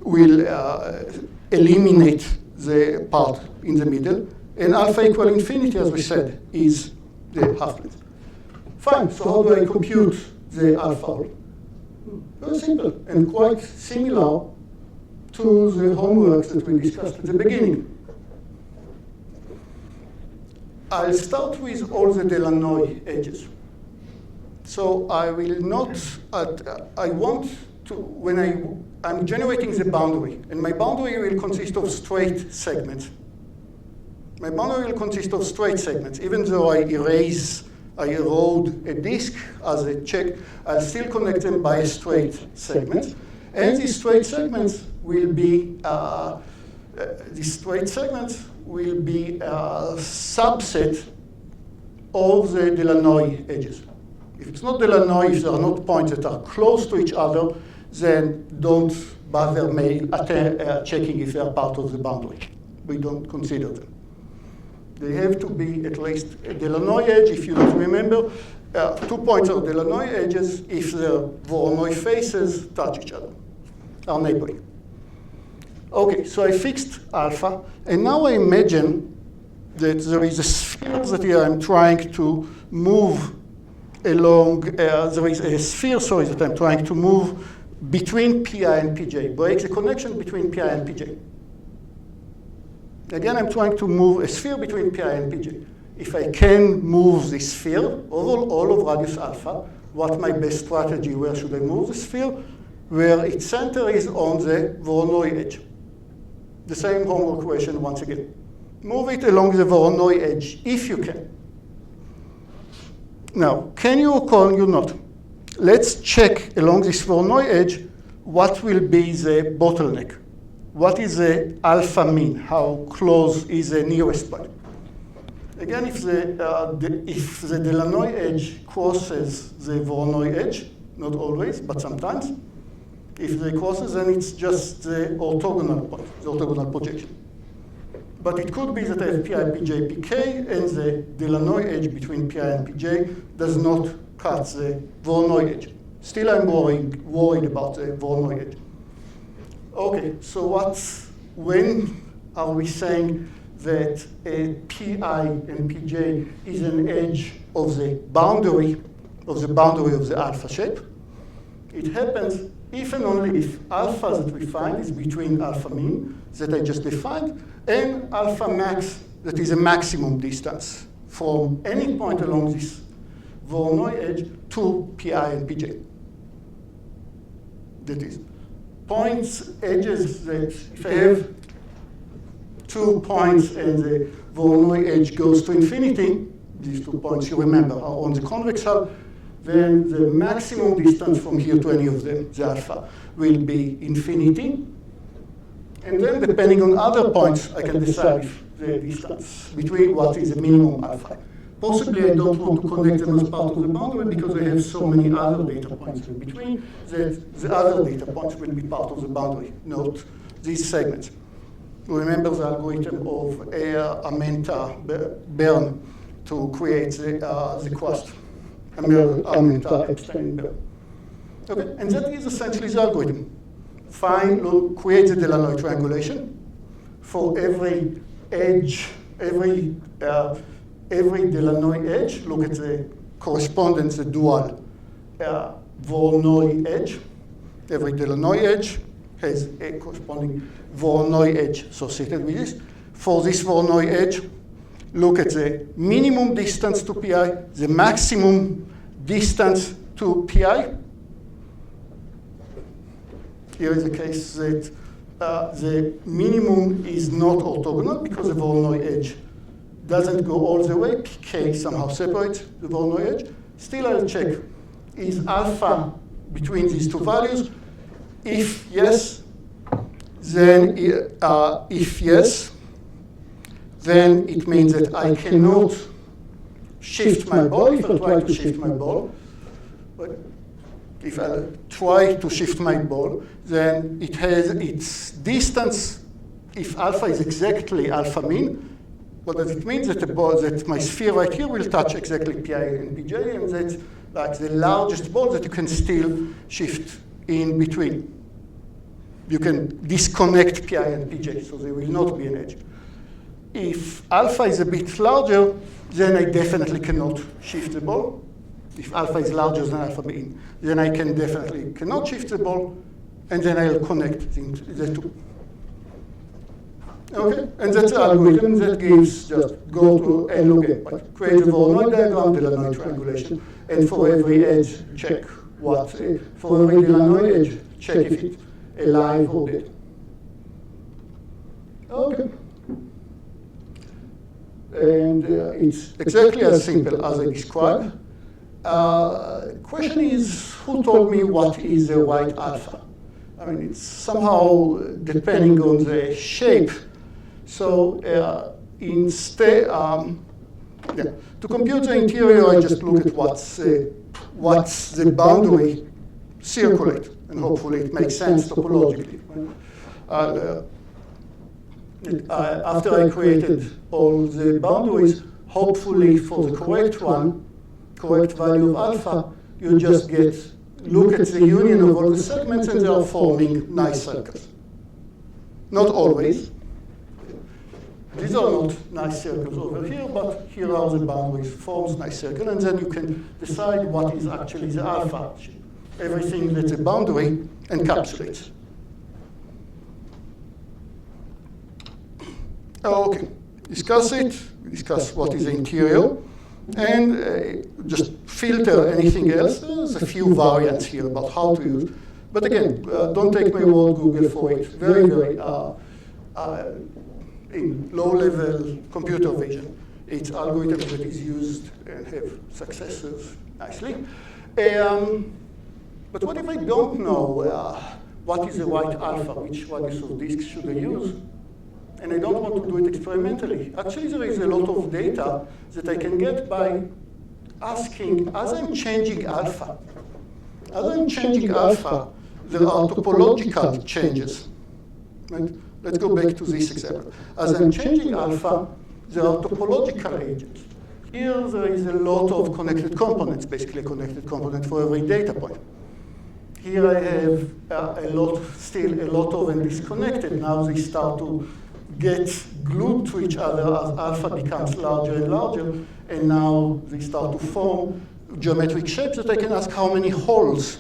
Speaker 1: will eliminate the part in the middle, and alpha equal infinity, as we said, is the half-length. Fine, so how do I compute the alpha hole? Very simple, and quite similar to the homework that we discussed at the beginning. I'll start with all the Delanoy edges. So I will not, I want to, when I'm generating the boundary, and my boundary will consist of straight segments. My boundary will consist of straight segments. Even though I erode a disk as a check, I'll still connect them by a straight segment. And these straight segments will be, a subset of the Delanoy edges. If it's not Delanoy, if there are not points that are close to each other, then don't bother checking if they are part of the boundary. We don't consider them. They have to be at least a Delanoy edge. If you don't remember, 2 points are Delanoy edges if the Voronoi faces touch each other, are neighboring. Okay, so I fixed alpha, and now I imagine that there is a sphere that I'm trying to move along, there is a sphere, sorry, that I'm trying to move between Pi and Pj, break the connection between Pi and Pj. Again, I'm trying to move a sphere between Pi and Pj. If I can move this sphere, all of radius alpha, what's my best strategy? Where should I move the sphere? Where its center is on the Voronoi edge. The same homework question once again. Move it along the Voronoi edge, if you can. Now, can you or can you not? Let's check along this Voronoi edge what will be the bottleneck. What is the alpha mean? How close is the nearest point? Again, if the Delanoy edge crosses the Voronoi edge, not always, but sometimes, if they crosses, then it's just the orthogonal point, the orthogonal projection. But it could be that I have Pi, Pj, Pk, and the Delanoy edge between Pi and Pj does not cut the Voronoi edge. Still, I'm worried about the Voronoi edge. Okay, so when are we saying that a Pi and Pj is an edge of the boundary of the alpha shape? It happens if and only if alpha that we find is between alpha min, that I just defined, and alpha max, that is a maximum distance from any point along this Voronoi edge to Pi and Pj. That is, points, edges that if I have 2 points and the Voronoi edge goes to infinity, these 2 points you remember are on the convex hull, then the maximum distance from here to any of them, the alpha, will be infinity. And then, depending on other points, I can decide if the distance between what is the minimum alpha. Possibly, I don't want to connect them as part of the boundary because I have so many other data points in between that the other data points will be part of the boundary, not these segments. Remember the algorithm of Amenta-Bern to create the crust. Amenta-Epstein-Bern. Okay, and that is essentially the algorithm. Create the Delanoy triangulation for every edge, every Delanoy edge. Look at the correspondence, the dual Voronoi edge. Every Delanoy edge has a corresponding Voronoi edge associated with this. For this Voronoi edge, look at the minimum distance to pi, the maximum distance to pi. Here is the case that the minimum is not orthogonal because the Voronoi edge doesn't go all the way. K somehow separates the Voronoi edge. Still, I'll check, is alpha between these two values? If yes, then then it means that I cannot shift my ball. If I try to shift my ball, if I try to shift my ball, then it has its distance. If alpha is exactly alpha mean, what does it mean? That the ball, that my sphere right here will touch exactly pi and pj, and that's like the largest ball that you can still shift in between. You can disconnect pi and pj, so there will not be an edge. If alpha is a bit larger, then I definitely cannot shift the ball. If alpha is larger than alpha mean, then I definitely cannot shift the ball, and then I'll connect the two. Okay, and that's the algorithm that gives just go to N log N, but create a Voronoi diagram, Delanoy triangulation, and for every edge, check what, for every Delanoy edge, check if it's alive or dead. Okay. And it's exactly as simple as I described. Question is, who told me what is the right alpha? I mean, it's somehow depending on the shape. So instead, to compute the interior, I just look at what's the boundary circulate, and hopefully it makes sense topologically. After I created all the boundaries, hopefully for the correct one, correct value of alpha, you just look at the union of all the segments and they are forming nice circles. Not always. These are not nice circles over here, but here are the boundaries, forms nice circle, and then you can decide what is actually the alpha. Everything that the boundary encapsulates. Okay, discuss it, discuss what is the interior, and just filter anything else. There's a few variants here about how to use. But again, don't take my word, Google for it. Very, very in low-level computer vision. It's algorithm that is used and have successes nicely. But what if I don't know what is the right alpha, which one of these should I use? And I don't want to do it experimentally. Actually, there is a lot of data that I can get by asking, as I'm changing alpha, there are topological changes. Right? Let's go back to this example. As I'm changing alpha, there are topological agents. Here, there is a lot of connected components, basically a connected component for every data point. Here I have still a lot of them disconnected. Now they start to get glued to each other as alpha becomes larger and larger, and now they start to form geometric shapes that I can ask how many holes,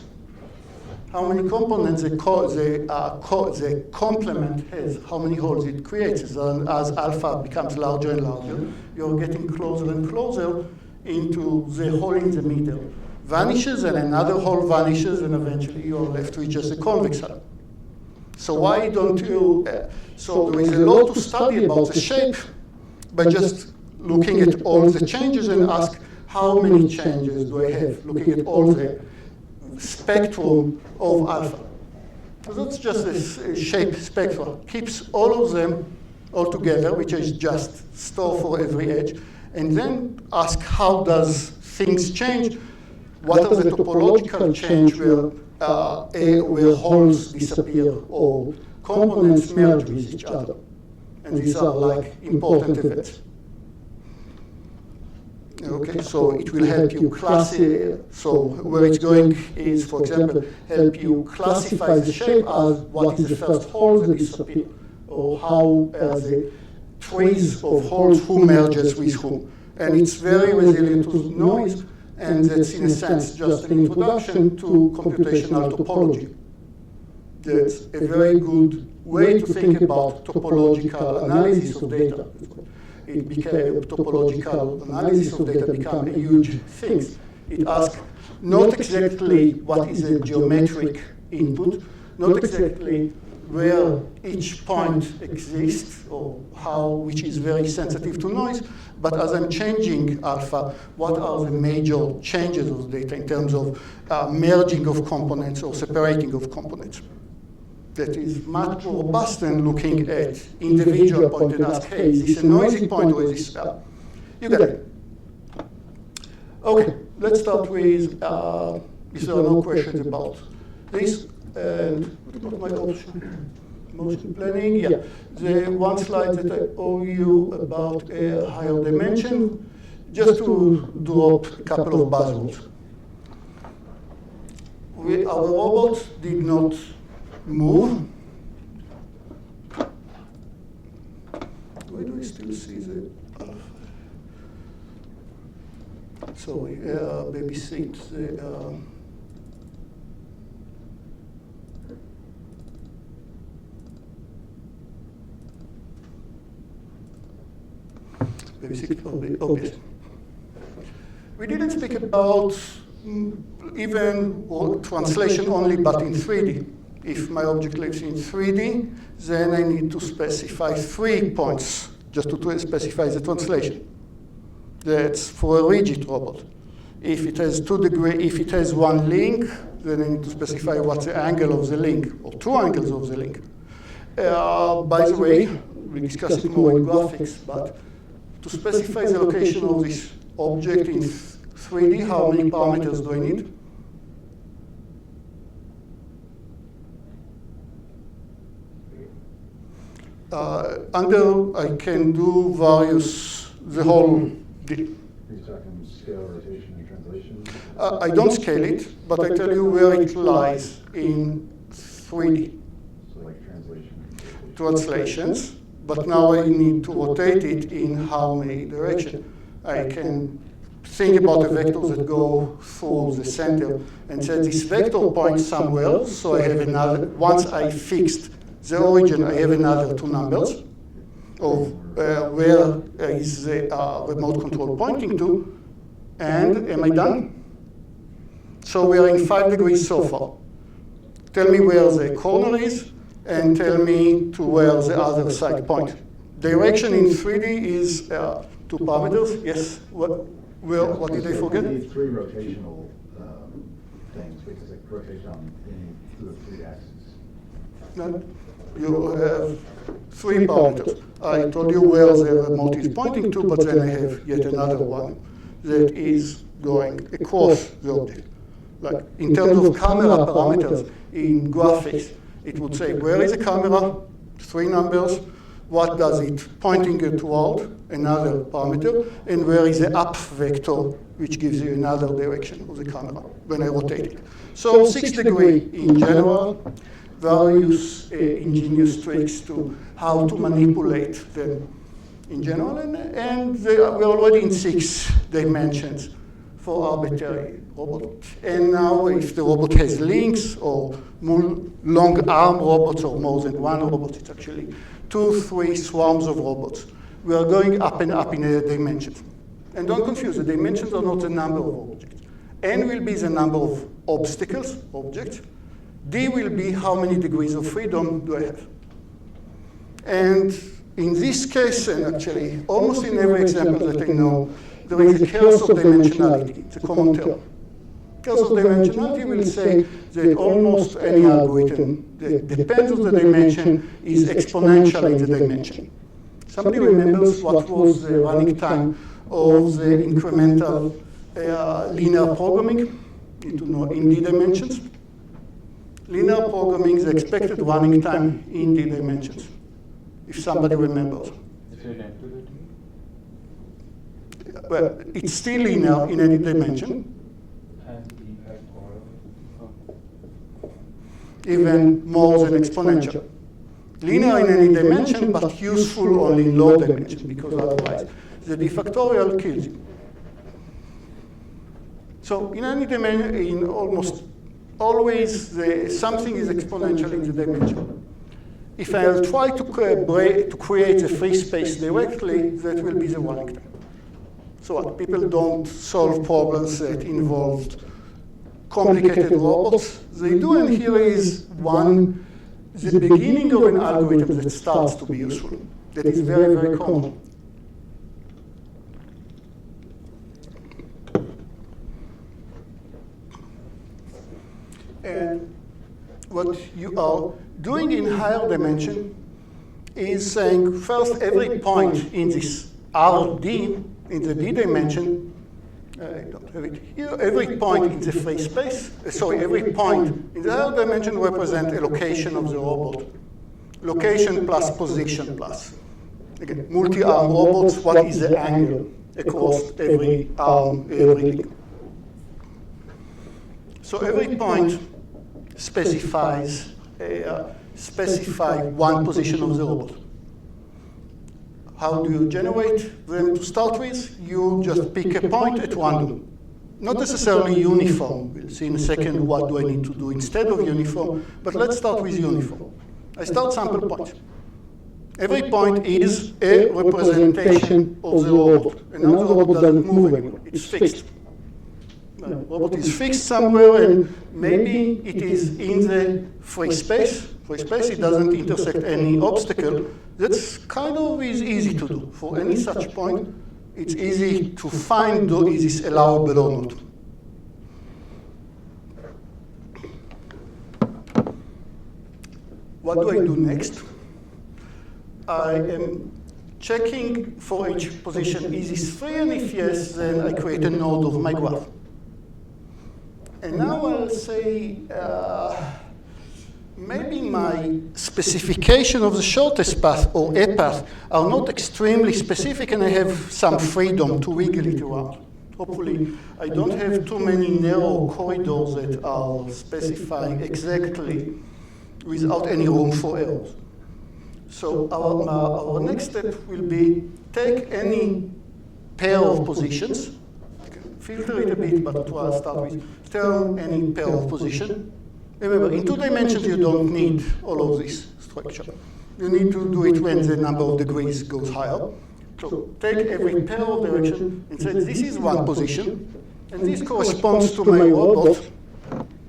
Speaker 1: how many components the complement has, how many holes it creates. And as alpha becomes larger and larger, you're getting closer and closer into the hole in the middle. Vanishes, and another hole vanishes, and eventually you're left with just a convex hull. So why don't you, so there is a lot to study about the shape by just looking at all the changes and ask how many changes do I have, looking at all the spectrum of alpha. So that's just a shape spectrum. Keeps all of them all together, which is just store for every edge, and then ask how does things change? What are the topological change where holes disappear or components merge with each other? And these are like important events. Okay, so it will help you classify. So where it's going is, for example, help you classify the shape as what is the first hole that disappear, or how the trace of holes, who merges with whom. And it's very resilient to noise, and that's in a sense just an introduction to computational topology. That's a very good way to think about topological analysis of data. It became topological analysis of data become a huge thing. It asks not exactly what is a geometric input, not exactly where each point exists or how, which is very sensitive to noise, but as I'm changing alpha, what are the major changes of the data in terms of merging of components or separating of components? That is much more robust than looking at individual point and ask, hey, is this a noisy point or is this, you get it. Okay, let's start with, if there are no questions about this, and what my option? Motion planning, yeah. The one slide that I owe you about a higher dimension, just to drop a couple of buzzwords. Our robot did not move. Why do I still see the alpha? Sorry, babysit the. Obvious. We didn't speak about even translation only, but in 3D. If my object lives in 3D, then I need to specify 3 points just to specify the translation. That's for a rigid robot. If it has 2 degrees, if it has 1 link, then I need to specify what's the angle of the link, or 2 angles of the link. By the way, we discuss it more in graphics, but to specify the location of this object in 3D, how many parameters do I need? I can do various, the whole.
Speaker 3: Are you talking scale, rotation, and translation?
Speaker 1: I don't scale it, but I tell you where it lies in 3D.
Speaker 3: So like translation.
Speaker 1: Translations, but now I need to rotate it in how many directions. I can think about the vectors that go through the center and say this vector points somewhere, so I have another, once I fixed the origin, I have another 2 numbers of where is the remote control pointing to, and am I done? So we are in 5 degrees so far. Tell me where the corner is, and tell me to where the other side point. Direction in 3D is 2 parameters. Yes, what did I forget?
Speaker 3: You need 3 rotational things because it rotates on through the 3 axes.
Speaker 1: No. You have 3 parameters. I told you where the remote is pointing to, but then I have yet another one that is going across the object. Like in terms of camera parameters in graphics, it would say where is the camera, 3 numbers, what does it pointing toward, another parameter, and where is the up vector, which gives you another direction of the camera when I rotate it. So 6 degrees in general. Various ingenious tricks to how to manipulate them in general, and we're already in 6 dimensions for arbitrary robot. And now if the robot has links or long arm robots or more than 1 robot, it's actually 2, 3 swarms of robots. We are going up and up in the dimensions. And don't confuse, the dimensions are not the number of objects. N will be the number of obstacles, objects. D will be how many degrees of freedom do I have. And in this case, and actually almost in every example that I know, there is a curse of dimensionality. It's a common term. Curse of dimensionality will say that almost any algorithm that depends on the dimension is exponential in the dimension. Somebody remembers what was the running time of the incremental linear programming in D dimensions? Linear programming is the expected running time in D dimensions, if somebody remembers. Well, it's still linear in any dimension. Even more than exponential. Linear in any dimension, but useful only in low dimension, because otherwise the d factorial kills you. So in any dimension, in almost always, something is exponential in the dimension. If I'll try to create a free space directly, that will be the running time. So what? People don't solve problems that involve complicated robots. They do, and here is the beginning of an algorithm that starts to be useful. That is very, very common. And what you are doing in higher dimension is saying, first, every point in this RD, in the D dimension, I don't have it here, every point in the free space, every point in the higher dimension represents a location of the robot. Location plus position plus. Again, multi-arm robots, what is the angle across every arm, every leg? So every point specifies one position of the robot. How do you generate them to start with? You just pick a point at random. Not necessarily uniform. We'll see in a second what do I need to do instead of uniform, but let's start with uniform. I start sample points. Every point is a representation of the robot. And now the robot doesn't move anymore. It's fixed. The robot is fixed somewhere, and maybe it is in the free space. Free space, it doesn't intersect any obstacle. That's kind of easy to do. For any such point, it's easy to find, is this allowable or not. What do I do next? I am checking for each position, is this free? And if yes, then I create a node of my graph. And now I'll say, maybe my specification of the shortest path or a path are not extremely specific, and I have some freedom to wiggle it around. Hopefully, I don't have too many narrow corridors that are specifying exactly without any room for errors. So our next step will be take any pair of positions, filter it a bit, but to start with, turn any pair of position. Remember, in 2 dimensions, you don't need all of this structure. You need to do it when the number of degrees goes higher. So take every pair of direction and say, this is one position, and this corresponds to my robot.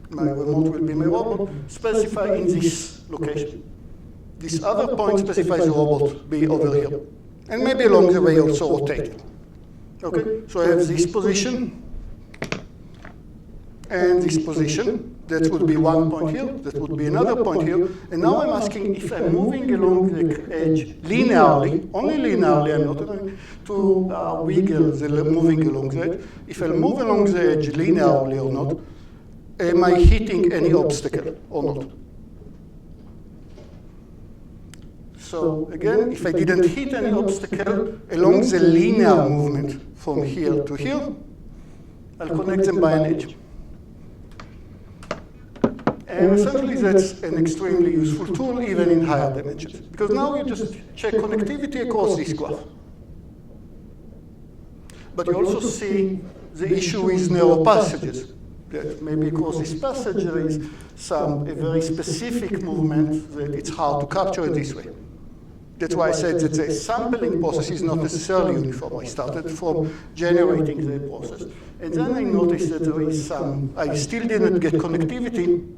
Speaker 1: My remote will be my robot, specify in this location. This other point specifies the robot be over here. And maybe along the way also rotate it. Okay, so I have this position and this position. That would be one point here, that would be another point here. And now I'm asking if I'm moving along the edge linearly, only linearly, I'm not going to wiggle the moving along the edge. If I move along the edge linearly or not, am I hitting any obstacle or not? So again, if I didn't hit any obstacle along the linear movement from here to here, I'll connect them by an edge. And essentially, that's an extremely useful tool, even in higher dimensions. Because now you just check connectivity across this graph. But you also see the issue with narrow passages. That maybe across this passage, there is a very specific movement that it's hard to capture it this way. That's why I said that the sampling process is not necessarily uniform. I started from generating the process. And then I noticed that there is I still didn't get connectivity,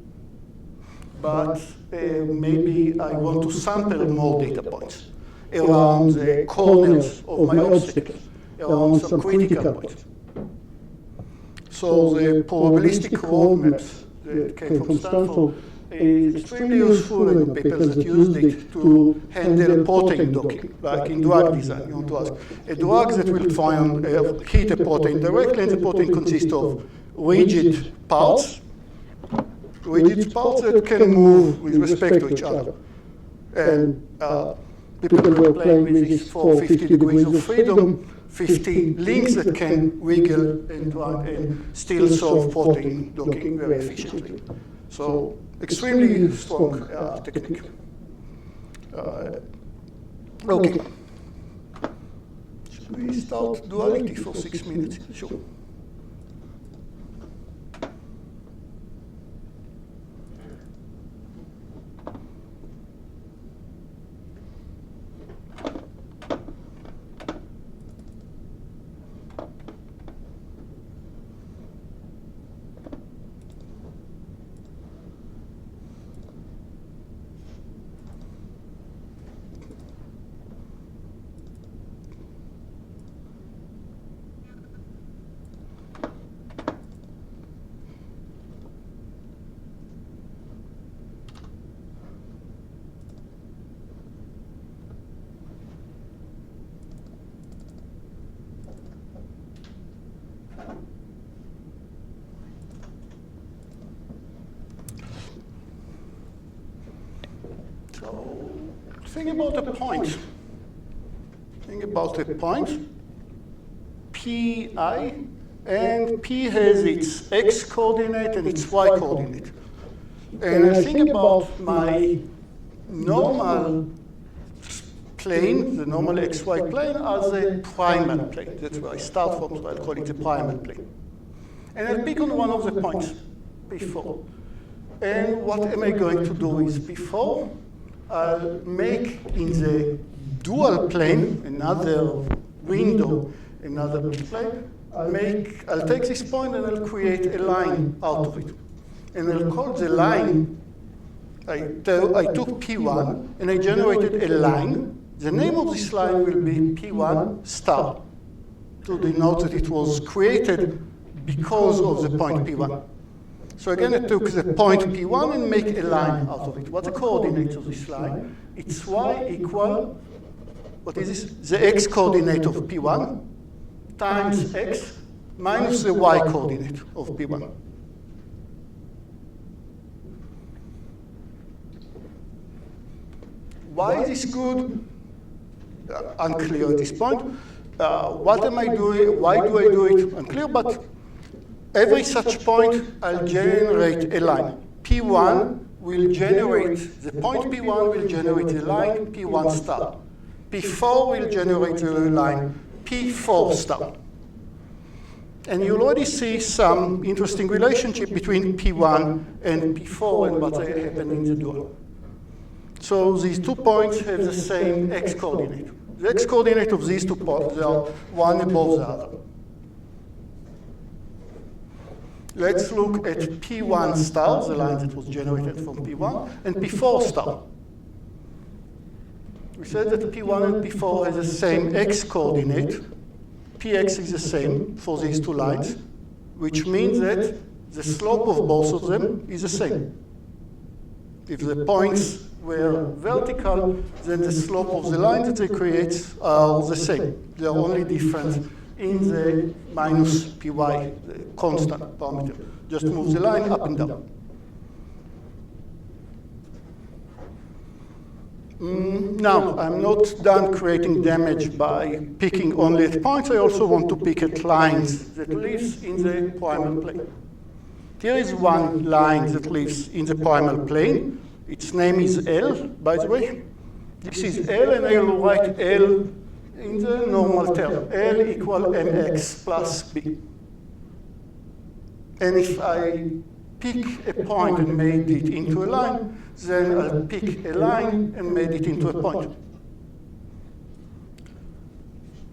Speaker 1: but maybe I want to sample more data points around the corners of my obstacle. around some critical points. So the probabilistic roadmaps that came from Stanford is extremely useful in papers that used it to handle protein docking, like in drug design. You want to ask a drug that will try and hit a protein directly, and the protein consists of rigid parts that can move with respect to each other. And people were playing with this for 50 degrees of freedom, 50 links that can wiggle and still solve protein docking very efficiently. So extremely strong technique. Okay. Should we start duality for 6 minutes? Sure. So think about a point. Think about a point, Pi, and P has its x coordinate and its y coordinate. And I think about my normal plane, the normal xy plane, as a primal plane. That's where I start from, so I'll call it a primal plane. And I'll pick on one of the points, P4. And what am I going to do with P4? I'll make in the dual plane another window, another plane. I'll take this point and I'll create a line out of it. And I'll call the line, I took P1 and I generated a line. The name of this line will be P1 star, to denote that it was created because of the point P1. So again, I took the point P1 and make a line out of it. What's the coordinates of this line? It's y equal, what is this? The x coordinate of P1 times x minus the y coordinate of P1. Why is this good? Unclear at this point. What am I doing? Why do I do it? Unclear, but every such point, I'll generate a line. P1 will generate, the point P1 will generate a line P1 star. P4 will generate a line P4 star. And you'll already see some interesting relationship between P1 and P4 and what happened in the dual. So these 2 points have the same x coordinate. The x coordinate of these 2 points, they are one above the other. Let's look at P1 star, the line that was generated from P1, and P4 star. We said that P1 and P4 have the same x coordinate. Px is the same for these 2 lines, which means that the slope of both of them is the same. If the points were vertical, then the slope of the line that they create are the same. They are only different in the minus py, the constant parameter. Just move the line up and down. Now, I'm not done creating damage by picking only at points. I also want to pick at lines that lives in the primal plane. Here is one line that lives in the primal plane. Its name is L, by the way. This is L, and I will write L in the normal term, L equal mx plus b. And if I pick a point and made it into a line, then I'll pick a line and made it into a point.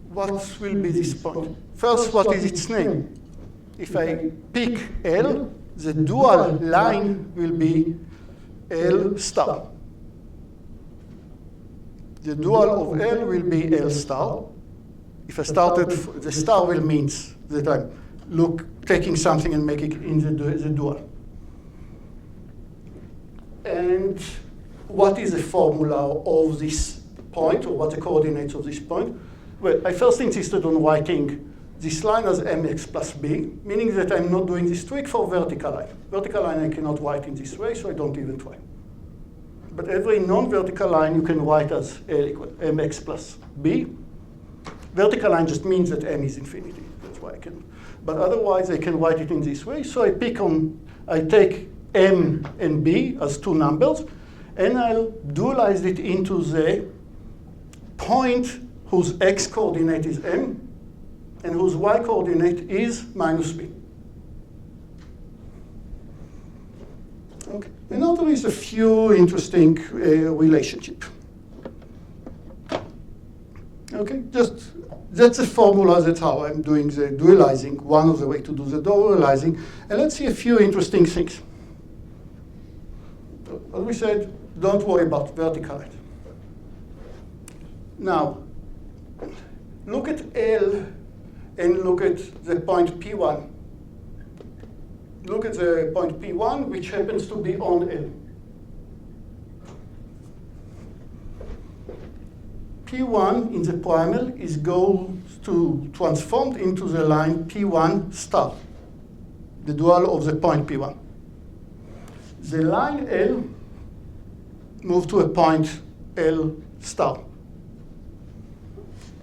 Speaker 1: What will be this point? First, what is its name? If I pick L, the dual line will be L star. The dual of L will be L star. If I started, the star will means that I'm taking something and making it in the dual. And what is the formula of this point, or what the coordinates of this point? Well, I first insisted on writing this line as mx plus b, meaning that I'm not doing this trick for vertical line. Vertical line I cannot write in this way, so I don't even try. But every non-vertical line you can write as L equal mx plus b. Vertical line just means that m is infinity. That's why I can. But otherwise, I can write it in this way. So I take m and b as two numbers, and I'll dualize it into the point whose x coordinate is m, and whose y coordinate is minus b. Okay. And now there is a few interesting relationship. Okay, that's a formula. That's how I'm doing the dualizing. One of the way to do the dualizing, and let's see a few interesting things. As we said, don't worry about vertical line. Now, look at L and look at the point P1. Look at the point P1, which happens to be on L. P1 in the primal is going to transform into the line P1 star, the dual of the point P1. The line L moved to a point L star.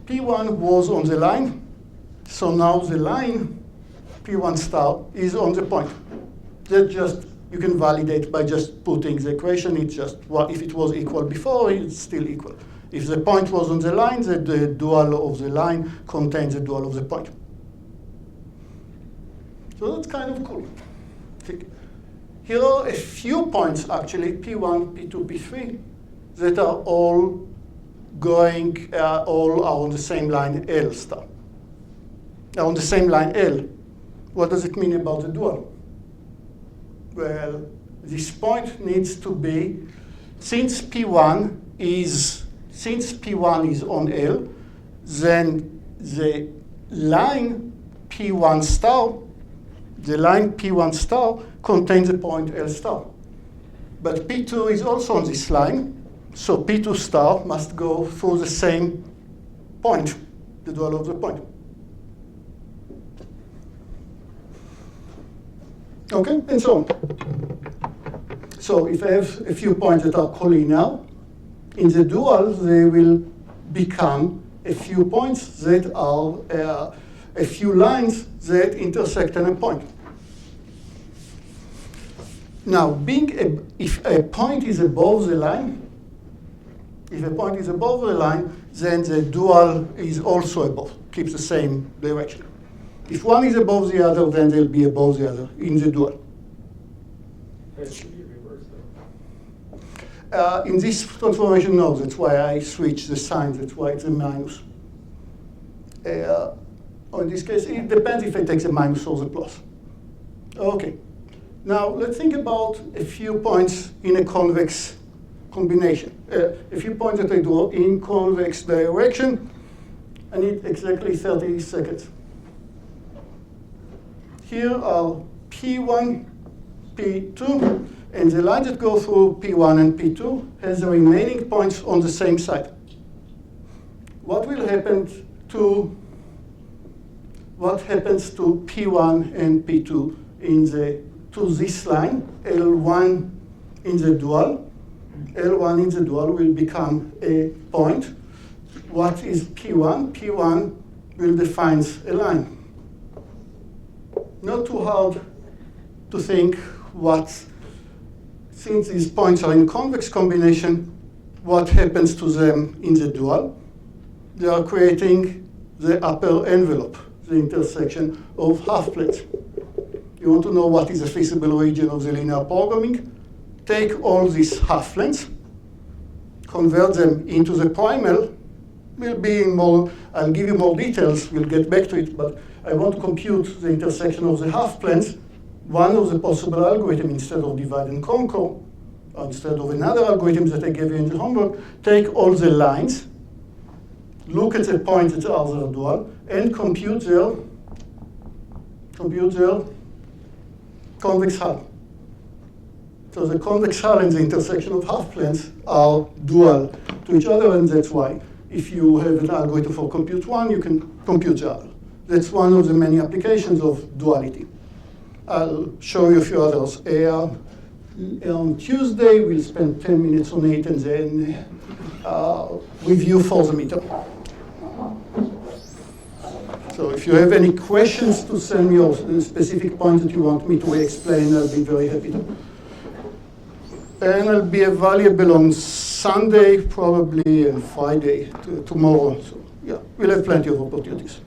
Speaker 1: P1 was on the line, so now the line P1 star is on the point. That just, you can validate by just putting the equation. It's just, well, if it was equal before, it's still equal. If the point was on the line, the dual of the line contains the dual of the point. So that's kind of cool. Here are a few points, actually, P1, P2, P3, that are all going, all are on the same line L star. On the same line L. What does it mean about the dual? Well, this point needs to be, since P1 is on L, then the line P1 star, contains a point L star. But P2 is also on this line, so P2 star must go through the same point, the dual of the point. Okay, and so on. So if I have a few points that are collinear, in the dual, they will become a few points that are a few lines that intersect at a point. Now, if a point is above the line, then the dual is also above, keeps the same direction. If one is above the other, then they'll be above the other in the dual.
Speaker 5: It should be reversed, though.
Speaker 1: In this transformation, no. That's why I switch the sign. That's why it's a minus. In this case, it depends if I take the minus or the plus. OK. Now, let's think about a few points in a convex combination. A few points that I draw in convex direction. I need exactly 30 seconds. Here are P1, P2, and the line that goes through P1 and P2 has the remaining points on the same side. What will happen to P1 and P2 to this line, L1 in the dual? L1 in the dual will become a point. What is P1? P1 will define a line. Not too hard to think since these points are in convex combination, what happens to them in the dual? They are creating the upper envelope, the intersection of half planes. You want to know what is the feasible region of the linear programming? Take all these half planes, convert them into the primal. Will be more. I'll give you more details. We'll get back to it, but I want to compute the intersection of the half planes. One of the possible algorithms, instead of divide and conquer, or instead of another algorithm that I gave you in the homework, take all the lines, look at the points that are there dual, and compute their convex hull. So the convex hull and the intersection of half planes are dual to each other, and that's why if you have an algorithm for compute one, you can compute the other. That's one of the many applications of duality. I'll show you a few others. On Tuesday, we'll spend 10 minutes on it and then review for the midterm. So if you have any questions to send me or specific points that you want me to explain, I'll be very happy to. And I'll be available on Sunday, probably, and Friday, tomorrow. So yeah, we'll have plenty of opportunities.